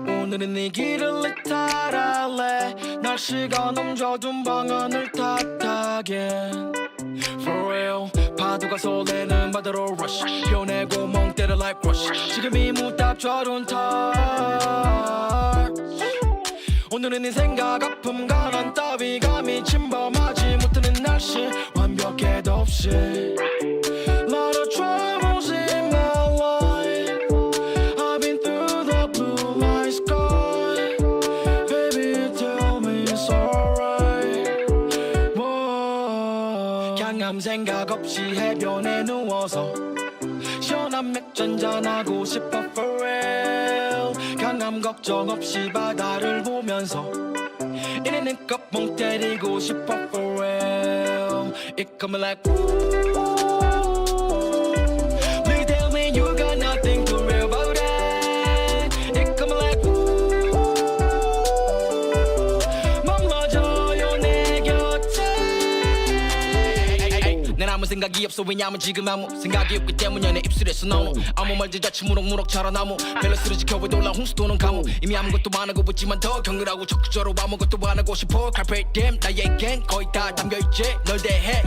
오늘은 이 길을 이탈할래 날씨가 넘쳐둔 방안을 탓하게 For real 파도가 설레는 바다로 rush 변해고 멍 때려 like rush 지금이 무답처럼 touch 오늘은 이 생각 아픔 가난 따위가 미침범하지 못하는 날씨 완벽해도 없이 Lot of troubles in my life I've been through the blue light sky Baby tell me it's alright Whoa. 강남 생각 없이 해변에 누워서 시원한 맥주 한잔하고 싶어 for real 강남 걱정 없이 바다를 보면서 이래는 껍봉 때리고 싶어 for real It coming like ooh Please tell me you got nothing to real about it It coming like ooh 머물러줘요 내 곁에 난 아무 생각이 없어 왜냐면 지금 아무 생각이 없기 때문이야 내 입술에서 너무 아무 말들자치 무럭무럭 자라나무 밸런스를 지켜봐도 올라 홍수 도는 가무 이미 아무것도 안 하고 있지만 더 격렬하고 적극적으로 아무것도 안 하고 싶어 Carpe diem 나에겐 거의 다 담겨있지 널 대해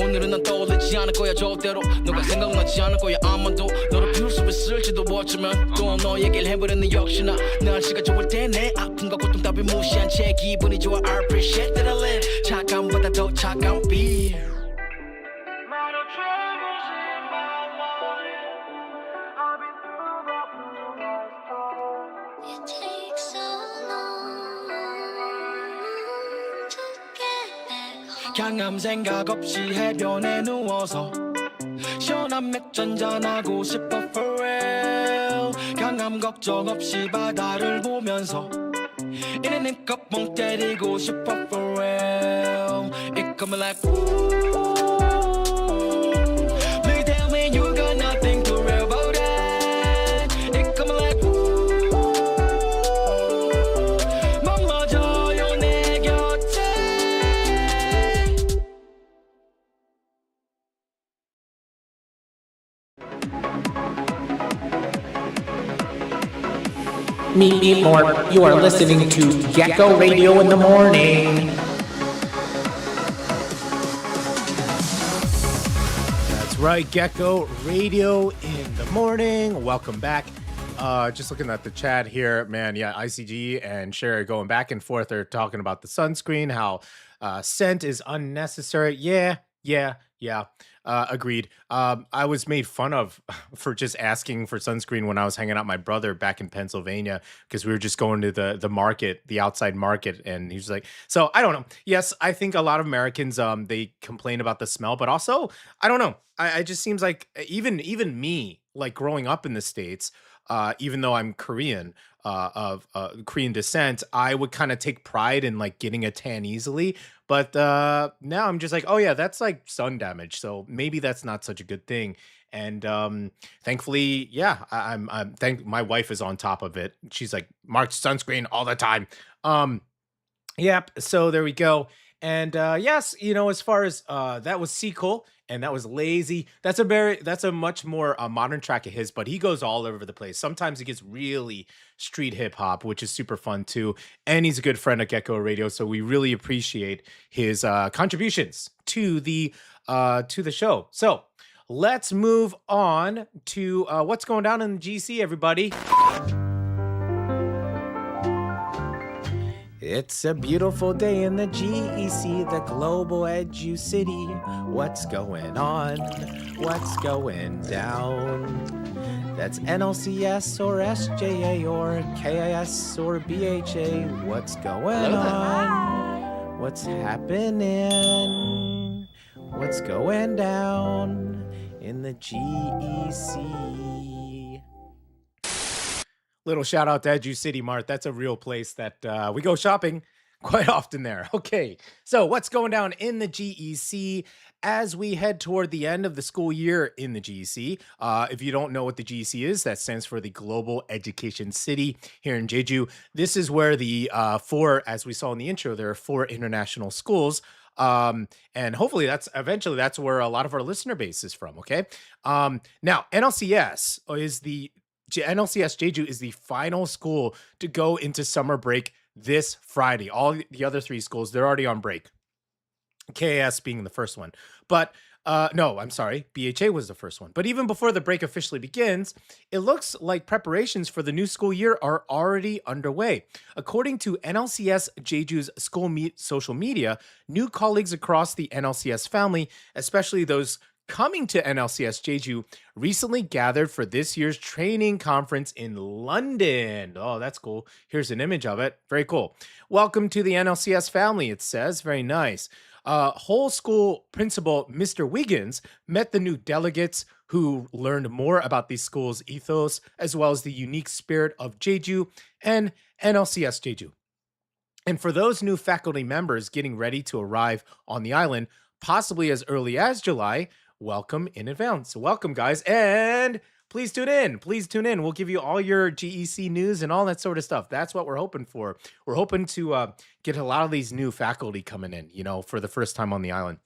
오늘은 난 떠올리지 않을 거야 절대로 너가 생각나지 않을 거야 아마도 너를 피울 수 있을지도 어쩌면 또 너에게를 해버렸네 역시나 날씨가 좋을 때 내 아픔과 고통 따위 무시한 채 기분이 좋아 I appreciate that I live 차가운 바다 더 차가운 beer It takes so long to get back home. 강남 생각 없이 해변에 누워서 시원한 맥주 한잔하고 싶어 for real 강남 아무 걱정 없이 바다를 보면서 이는 힘껏 멍 때리고 싶어 for real It coming like Please tell me you got nothing to worry about it It coming like 머물러줘요 내 곁에 Meet more. You are listening to Gecko Radio in the morning. That's right, Gecko Radio in the morning. Welcome back. Just looking at the chat here, man. Yeah, ICG and Sherry going back and forth. They're talking about the sunscreen, how scent is unnecessary. Yeah. Agreed. I was made fun of for just asking for sunscreen when I was hanging out with my brother back in Pennsylvania because we were just going to the market, the outside market, and he was like, so I don't know. Yes, I think a lot of Americans they complain about the smell, but also I don't know. I just seems like even me, like growing up in the States, even though I'm Korean, of Korean descent, I would kind of take pride in like getting a tan easily. But now I'm just like, oh yeah, that's like sun damage. So maybe that's not such a good thing. And thankfully, yeah, I'm thank my wife is on top of it. She's like, Mark sunscreen all the time. Yep. So there we go. And yes, as far as that was C.Cle and that was Lazy. That's a much more modern track of his, but he goes all over the place. Sometimes he gets really street hip hop, which is super fun too. And he's a good friend at Gecko Radio, so we really appreciate his contributions to the show. So let's move on to what's going down in the GC, everybody. It's a beautiful day in the GEC, the Global Edu City. What's going on? What's going down? That's NLCS or SJA or KIS or BHA. What's going on? What's happening? What's going down in the GEC? Little shout out to Edu City Mart. That's a real place that we go shopping quite often there. Okay, so what's going down in the GEC as we head toward the end of the school year in the GEC? If you don't know what the GEC is, that stands for the Global Education City here in Jeju. This is where the as we saw in the intro, there are 4 international schools. And hopefully that's where a lot of our listener base is from. Okay. Now NLCS Jeju is the final school to go into summer break this Friday. All the other 3 schools, they're already on break. KAS being the first one. But no, I'm sorry. BHA was the first one. But even before the break officially begins, it looks like preparations for the new school year are already underway. According to NLCS Jeju's social media, new colleagues across the NLCS family, especially those coming to NLCS Jeju, recently gathered for this year's training conference in London. Oh, that's cool. Here's an image of it. Very cool. Welcome to the NLCS family, it says. Very nice. Whole school principal Mr. Wiggins met the new delegates who learned more about the school's ethos, as well as the unique spirit of Jeju and NLCS Jeju. And for those new faculty members getting ready to arrive on the island, possibly as early as July, welcome in advance. Welcome, guys. And please tune in. Please tune in. We'll give you all your GEC news and all that sort of stuff. That's what we're hoping for. We're hoping to get a lot of these new faculty coming in, for the first time on the island.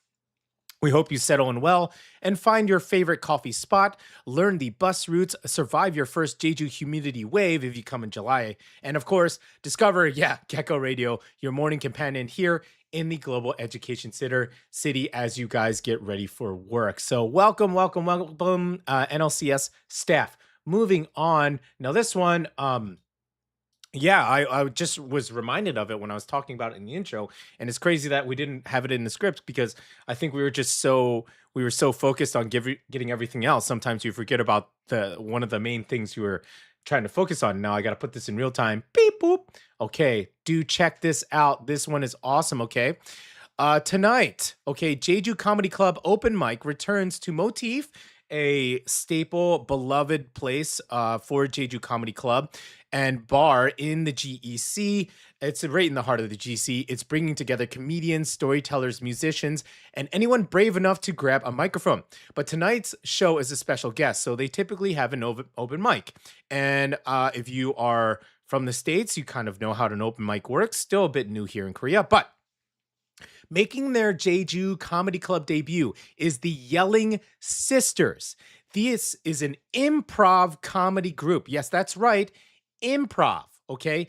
We hope you settle in well and find your favorite coffee spot, learn the bus routes, survive your first Jeju humidity wave if you come in July, and of course, discover, Gecko Radio, your morning companion here in the Global Education City as you guys get ready for work. So welcome, NLCS staff. Moving on. Now this one, I just was reminded of it when I was talking about it in the intro, and it's crazy that we didn't have it in the script because I think we were so focused on getting everything else. Sometimes you forget about one of the main things you were trying to focus on. Now I got to put this in real time. Beep boop. Okay, do check this out. This one is awesome. Okay. Tonight, Jeju Comedy Club open mic returns to Motif a staple, beloved place for Jeju Comedy Club and bar in the GEC. It's right in the heart of the GC. It's bringing together comedians, storytellers, musicians, and anyone brave enough to grab a microphone. But tonight's show is a special guest, so they typically have an open mic. And if you are from the States, you kind of know how an open mic works. Still a bit new here in Korea, but making their Jeju Comedy Club debut is the Yelling Sisters. This is an improv comedy group. Yes, that's right, improv, okay?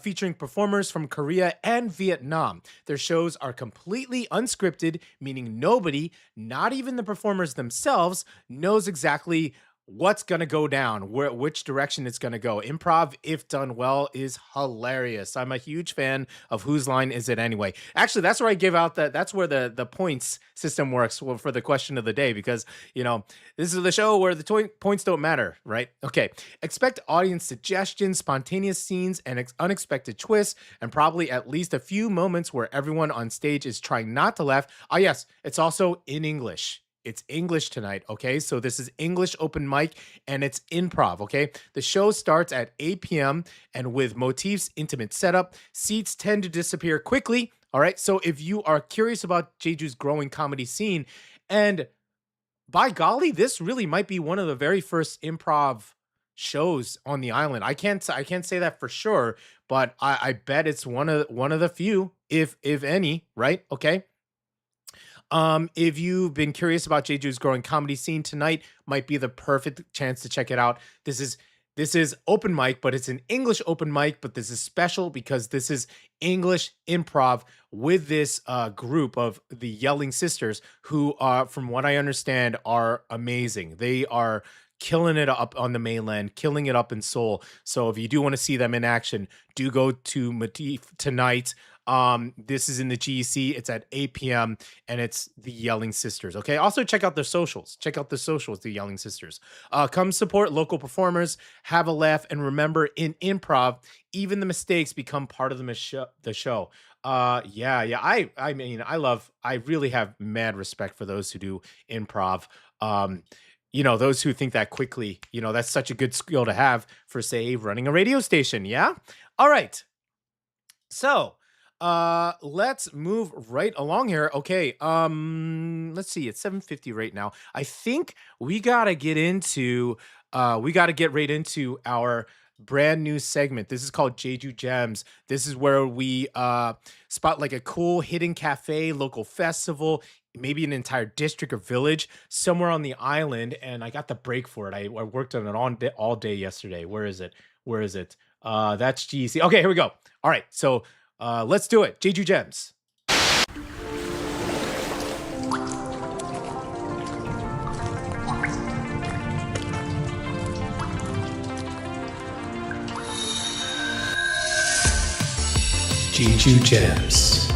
Featuring performers from Korea and Vietnam. Their shows are completely unscripted, meaning nobody, not even the performers themselves, knows exactly what's gonna go down, which direction it's gonna go. Improv, if done well, is hilarious. I'm a huge fan of Whose Line Is It Anyway? Actually, that's where I give out that's where the points system works for the question of the day, because this is the show where the points don't matter, right? Okay. Expect audience suggestions, spontaneous scenes, and unexpected twists, and probably at least a few moments where everyone on stage is trying not to laugh. Ah, yes, it's also in English. It's English tonight, okay? So this is English open mic, and it's improv, okay? The show starts at 8 p.m. and with motifs, intimate setup, seats tend to disappear quickly, all right? So if you are curious about Jeju's growing comedy scene, and by golly, this really might be one of the very first improv shows on the island. I can't say that for sure, but I bet it's one of the few, if any, right? Okay. If you've been curious about Jeju's growing comedy scene, tonight might be the perfect chance to check it out. This is open mic, but it's an English open mic, but this is special because this is English improv with this group of the Yelling Sisters, who from what I understand, are amazing. They are killing it up on the mainland, killing it up in Seoul. So if you do want to see them in action, do go to Motif tonight. This is in the GEC. It's at 8 p.m. and it's the Yelling Sisters. Okay. Also check out their socials. Check out the socials, the Yelling Sisters. Come support local performers, have a laugh, and remember, in improv, even the mistakes become part of the show. Yeah. I really have mad respect for those who do improv. Those who think that quickly, that's such a good skill to have for, say, running a radio station. Yeah. All right. So, let's move right along here. Okay. Let's see. It's 7:50 right now. I think we got to get right into our brand new segment. This is called Jeju Gems. This is where we spot like a cool hidden cafe, local festival, maybe an entire district or village somewhere on the island, and I got the break for it. I worked on it all day yesterday. Where is it? That's GC. Okay, here we go. All right, so let's do it. Jeju Gems. Jeju Gems.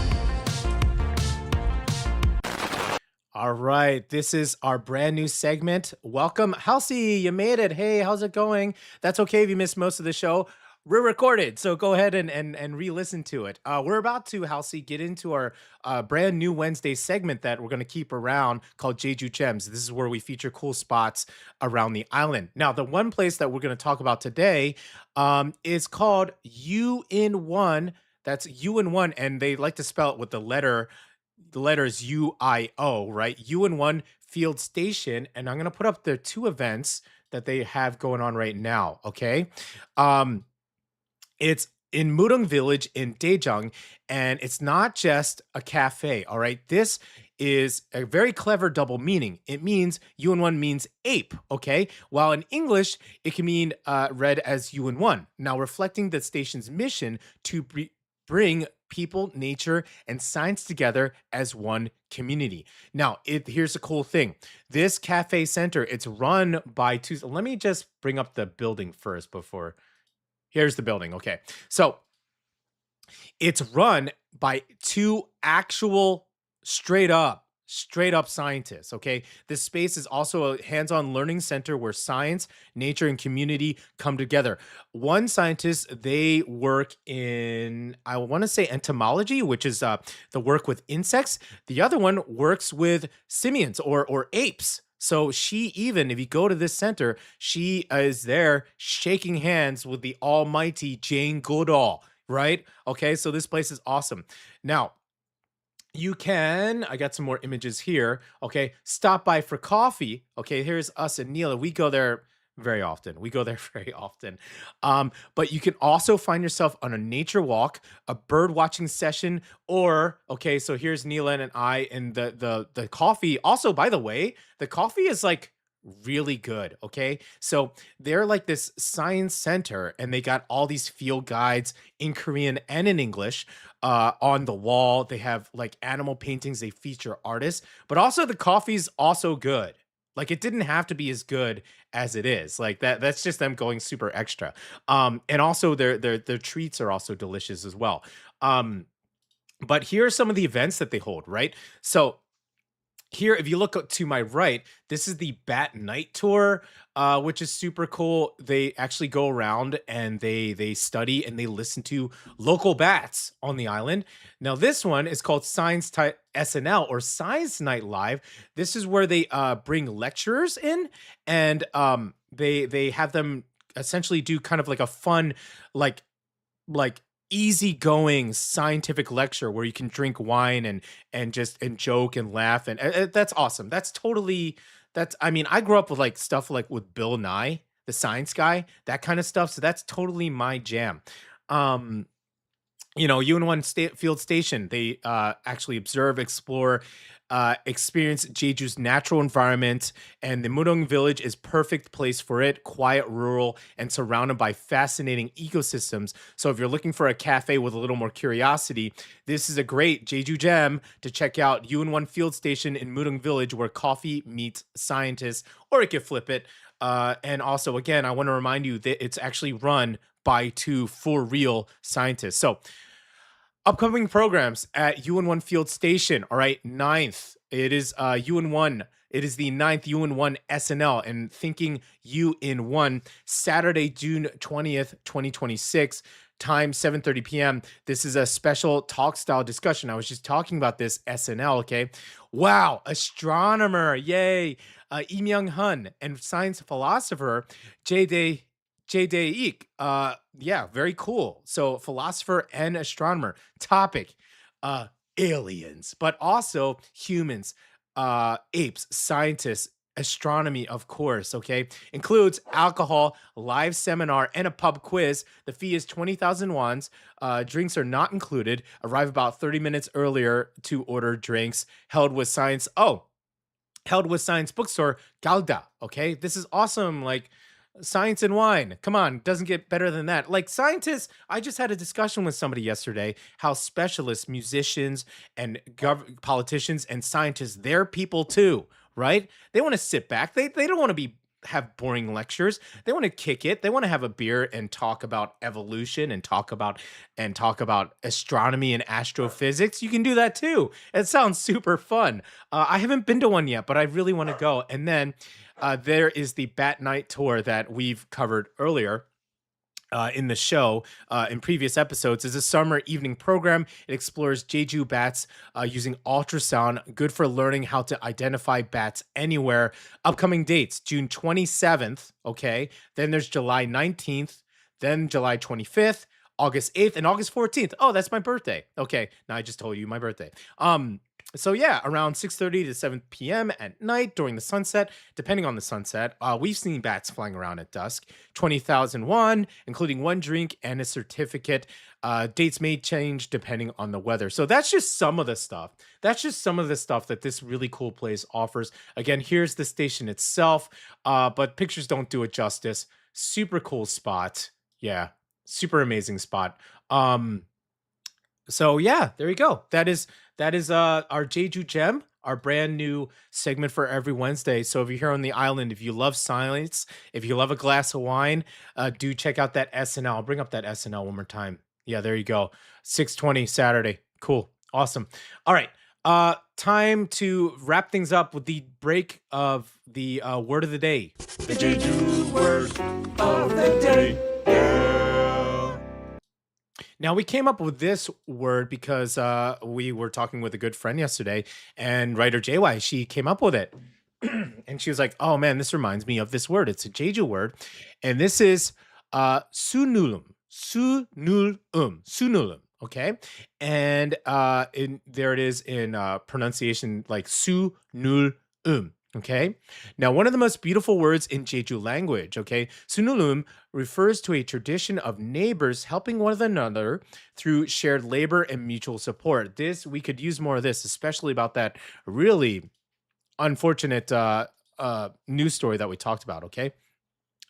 All right, this is our brand new segment. Welcome, Halsey. You made it. Hey, how's it going? That's okay if you missed most of the show. We're recorded, so go ahead and re-listen to it. We're about to, Halsey, get into our brand new Wednesday segment that we're going to keep around called Jeju Gems. This is where we feature cool spots around the island. Now, the one place that we're going to talk about today is called U-in-1. That's U-in-1, and they like to spell it with the letters U-I-O, right? U-in-1 Field Station, and I'm going to put up the two events that they have going on right now, okay? It's in Murong Village in Daejeong, and it's not just a cafe, all right? This is a very clever double meaning. It means U-in-1 means ape, okay? While in English, it can mean read as U-in-1. Now, reflecting the station's mission to bring people, nature, and science together as one community. Now, here's a cool thing. This cafe center, it's run by two. Let me just bring up the building first before. Here's the building. Okay. So it's run by two actual straight up scientists. Okay. This space is also a hands-on learning center where science, nature, and community come together. One scientist, they work in, I want to say, entomology, which is the work with insects. The other one works with simians or apes. So she even, if you go to this center, she is there shaking hands with the almighty Jane Goodall, right? Okay, so this place is awesome. Now, you can, I got some more images here. Okay, stop by for coffee. Okay, here's us and Neela. We go there very often. We go there very often. But you can also find yourself on a nature walk, a bird watching session, or okay, so here's Neela and I, and the coffee. Also, by the way, the coffee is like really good. Okay, so they're like this science center, and they got all these field guides in Korean and in English on the wall. They have like animal paintings. They feature artists, but also the coffee's also good. Like it didn't have to be as good as it is. Like that's just them going super extra. And also their treats are also delicious as well. But here are some of the events that they hold, right? So here, if you look to my right, this is the Bat Night Tour, which is super cool. They actually go around and they study and they listen to local bats on the island. Now, this one is called Science SNL or Science Night Live. This is where they bring lecturers in, and they have them essentially do kind of like a fun, like easygoing scientific lecture where you can drink wine and joke and laugh, and that's awesome. That's totally that's I mean, I grew up with like stuff like with Bill Nye, the science guy, that kind of stuff. So that's totally my jam. Um UN1 Field Station, they actually observe, explore, experience Jeju's natural environment, and the Murong village is perfect place for it. Quiet, rural, and surrounded by fascinating ecosystems. So if you're looking for a cafe with a little more curiosity, this is a great Jeju gem to check out. UN1 Field Station in Murong village, where coffee meets scientists, or it could flip it. And also, again, I want to remind you that it's actually run by two for real scientists. So upcoming programs at UN1 Field Station. All right, 9th. It is UN1. It is the 9th UN1 SNL, and Thinking You in One, Saturday, June 20th, 2026. Time 7:30 p.m. This is a special talk style discussion. I was just talking about this SNL, okay? Wow, astronomer, yay. Lee Myung-hun and science philosopher Jae-dae Ik. Yeah, very cool. So philosopher and astronomer. Topic, aliens, but also humans, apes, scientists, astronomy, of course, okay? Includes alcohol, live seminar, and a pub quiz. The fee is 20,000 wons. Drinks are not included. Arrive about 30 minutes earlier to order drinks. Held with science bookstore Galda, okay? This is awesome. Like, science and wine. Come on, doesn't get better than that. Like scientists, I just had a discussion with somebody yesterday how specialists, musicians, and politicians and scientists, they're people too, right? They want to sit back. They don't want to have boring lectures. They want to kick it. They want to have a beer and talk about evolution and talk about astronomy and astrophysics. You can do that too. It sounds super fun. I haven't been to one yet, but I really want to go. And then there is the Bat Night Tour that we've covered earlier in the show in previous episodes. Is a summer evening program. It explores Jeju bats using ultrasound, good for learning how to identify bats anywhere. Upcoming dates, June 27th, okay? Then there's July 19th, then July 25th, August 8th, and August 14th. Oh, that's my birthday. Okay, now I just told you my birthday. So yeah, around 6:30 to 7 p.m. at night during the sunset, depending on the sunset. We've seen bats flying around at dusk. 20,000 won, including one drink and a certificate. Dates may change depending on the weather. So that's just some of the stuff. That's just some of the stuff that this really cool place offers. Again, here's the station itself, but pictures don't do it justice. Super cool spot. Yeah, super amazing spot. So yeah, there you go. That is our Jeju Gem, our brand new segment for every Wednesday. So if you're here on the island, if you love science, if you love a glass of wine, do check out that SNL. I'll bring up that SNL one more time. Yeah, there you go. 6:20 Saturday. Cool. Awesome. All right. Time to wrap things up with the break of the word of the day. The Jeju word of the day. Now, we came up with this word because we were talking with a good friend yesterday, and writer JY, she came up with it. and she was like, "Oh man, this reminds me of this word. It's a Jeju word, and this is sunulum, sunulum. Okay, and there it is in pronunciation like sunulum. Okay, now one of the most beautiful words in Jeju language. Okay, sunulum refers to a tradition of neighbors helping one another through shared labor and mutual support. This we could use more of this, especially about that really unfortunate news story that we talked about. Okay.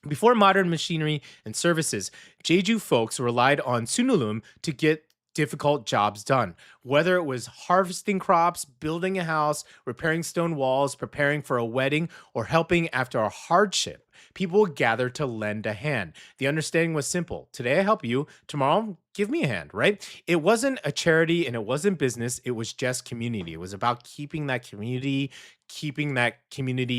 Before modern machinery and services, Jeju folks relied on sunulum to get difficult jobs done. Whether it was harvesting crops, building a house, repairing stone walls, preparing for a wedding, or helping after a hardship, people would gather to lend a hand. The understanding was simple. Today I help you, tomorrow give me a hand, right? It wasn't a charity and it wasn't business, it was just community. It was about keeping that community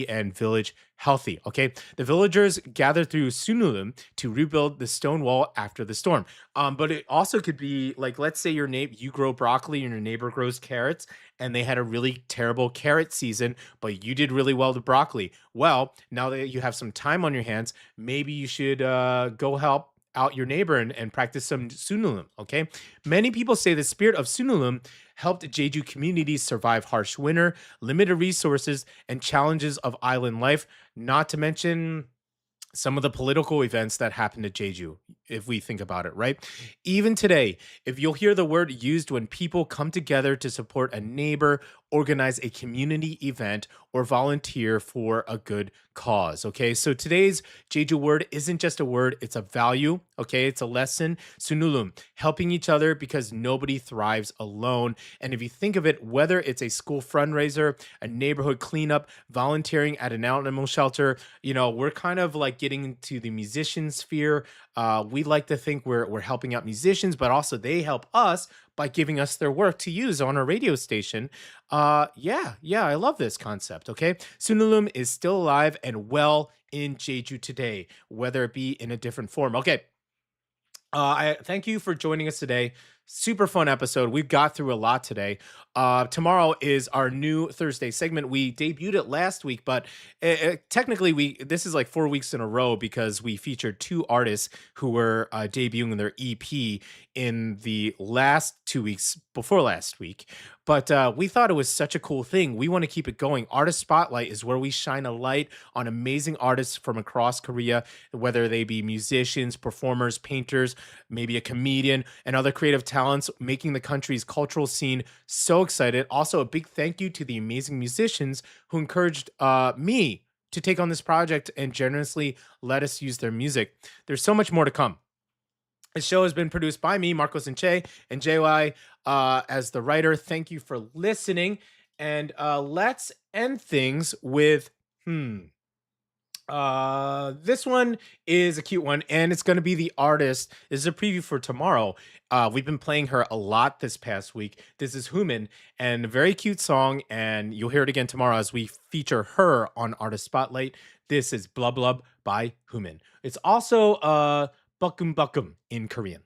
and village healthy. Okay, the villagers gathered through sunulum to rebuild the stone wall after the storm. But it also could be like, let's say you grow broccoli and your neighbor grows carrots, and they had a really terrible carrot season, but you did really well with broccoli. Well, now that you have some time on your hands, maybe you should go help out your neighbor and practice some sunulum. Okay, many people say the spirit of sunulum helped Jeju communities survive harsh winter, limited resources, and challenges of island life. Not to mention some of the political events that happened to Jeju, if we think about it, right? Even today, if you'll hear the word used when people come together to support a neighbor, organize a community event, or volunteer for a good cause. Okay, so today's Jeju word isn't just a word, it's a value. Okay, it's a lesson. Sunulum, helping each other because nobody thrives alone. And if you think of it, whether it's a school fundraiser, a neighborhood cleanup, volunteering at an animal shelter, we're kind of like getting into the musician sphere. We like to think we're helping out musicians, but also they help us by giving us their work to use on our radio station. Yeah, I love this concept. Okay, sunulum is still alive and well in Jeju today, whether it be in a different form. Okay, I thank you for joining us today. Super fun episode. We got through a lot today. Tomorrow is our new Thursday segment. We debuted it last week, but technically this is like 4 weeks in a row because we featured two artists who were debuting their EP in the last 2 weeks before last week. But we thought it was such a cool thing. We want to keep it going. Artist Spotlight is where we shine a light on amazing artists from across Korea, whether they be musicians, performers, painters, maybe a comedian, and other creative talents making the country's cultural scene so excited. Also, a big thank you to the amazing musicians who encouraged me to take on this project and generously let us use their music. There's so much more to come. The show has been produced by me, Marcos and Che, and JY as the writer. Thank you for listening. And let's end things with, this one is a cute one, and it's going to be the artist. This is a preview for tomorrow. We've been playing her a lot this past week. This is Human, and a very cute song, and you'll hear it again tomorrow as we feature her on Artist Spotlight. This is Blub Blub by Human. It's also Bukum Bukum in Korean.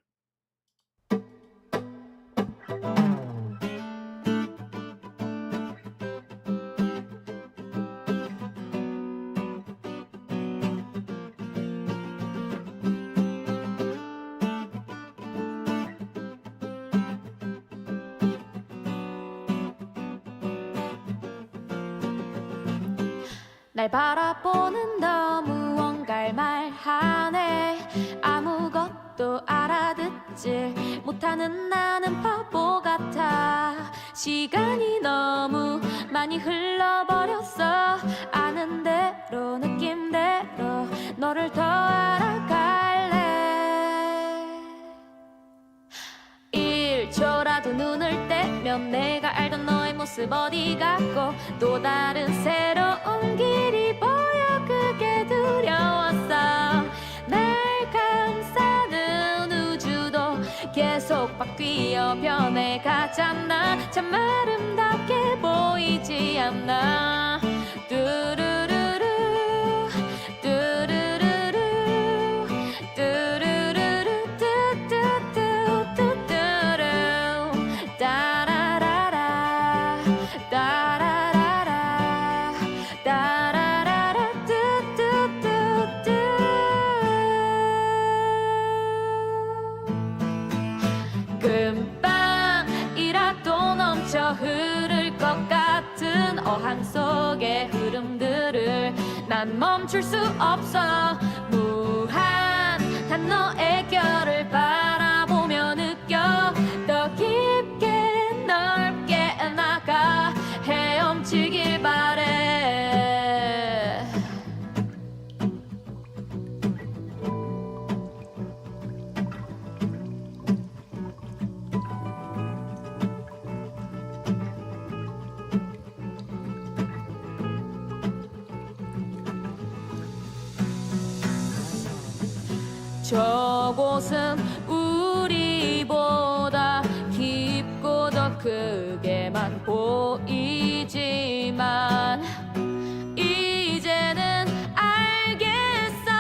날 바라보는다 무언가를 말하네 아무것도 알아듣지 못하는 나는 바보 같아 시간이 너무 많이 흘러버렸어 아는 대로 느낌대로 너를 더 알아갈래 1초라도 눈을 떼면 내가 알던 너의 모습 어디 갔고 또 다른 새로운 길이 보여 그게 두려웠어 날 감싸는 우주도 계속 바뀌어 변해가잖아 참 아름답게 보이지 않나 뚜루루루 뚜루루루 뚜루루루 뚜뚜뚜뚜뚜루 따라라라 따라라라 따 금방이라도 넘쳐 흐를 것 같은 어항 속의 흐름들을 난 멈출 수 없어 무한한 너의 결을 바라보며 느껴 더 깊게 넓게 나가 헤엄치길 바래 저곳은 우리보다 깊고 더 크게만 보이지만 이제는 알겠어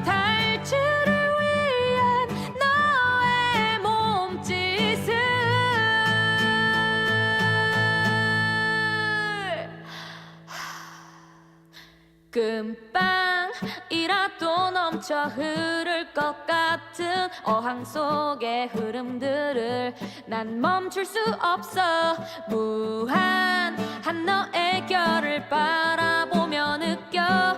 탈출을 위한 너의 몸짓을 금방이라도 넘쳐 흐를 것 같은 어항 속의 흐름들을 난 멈출 수 없어 무한한 너의 결을 바라보며 느껴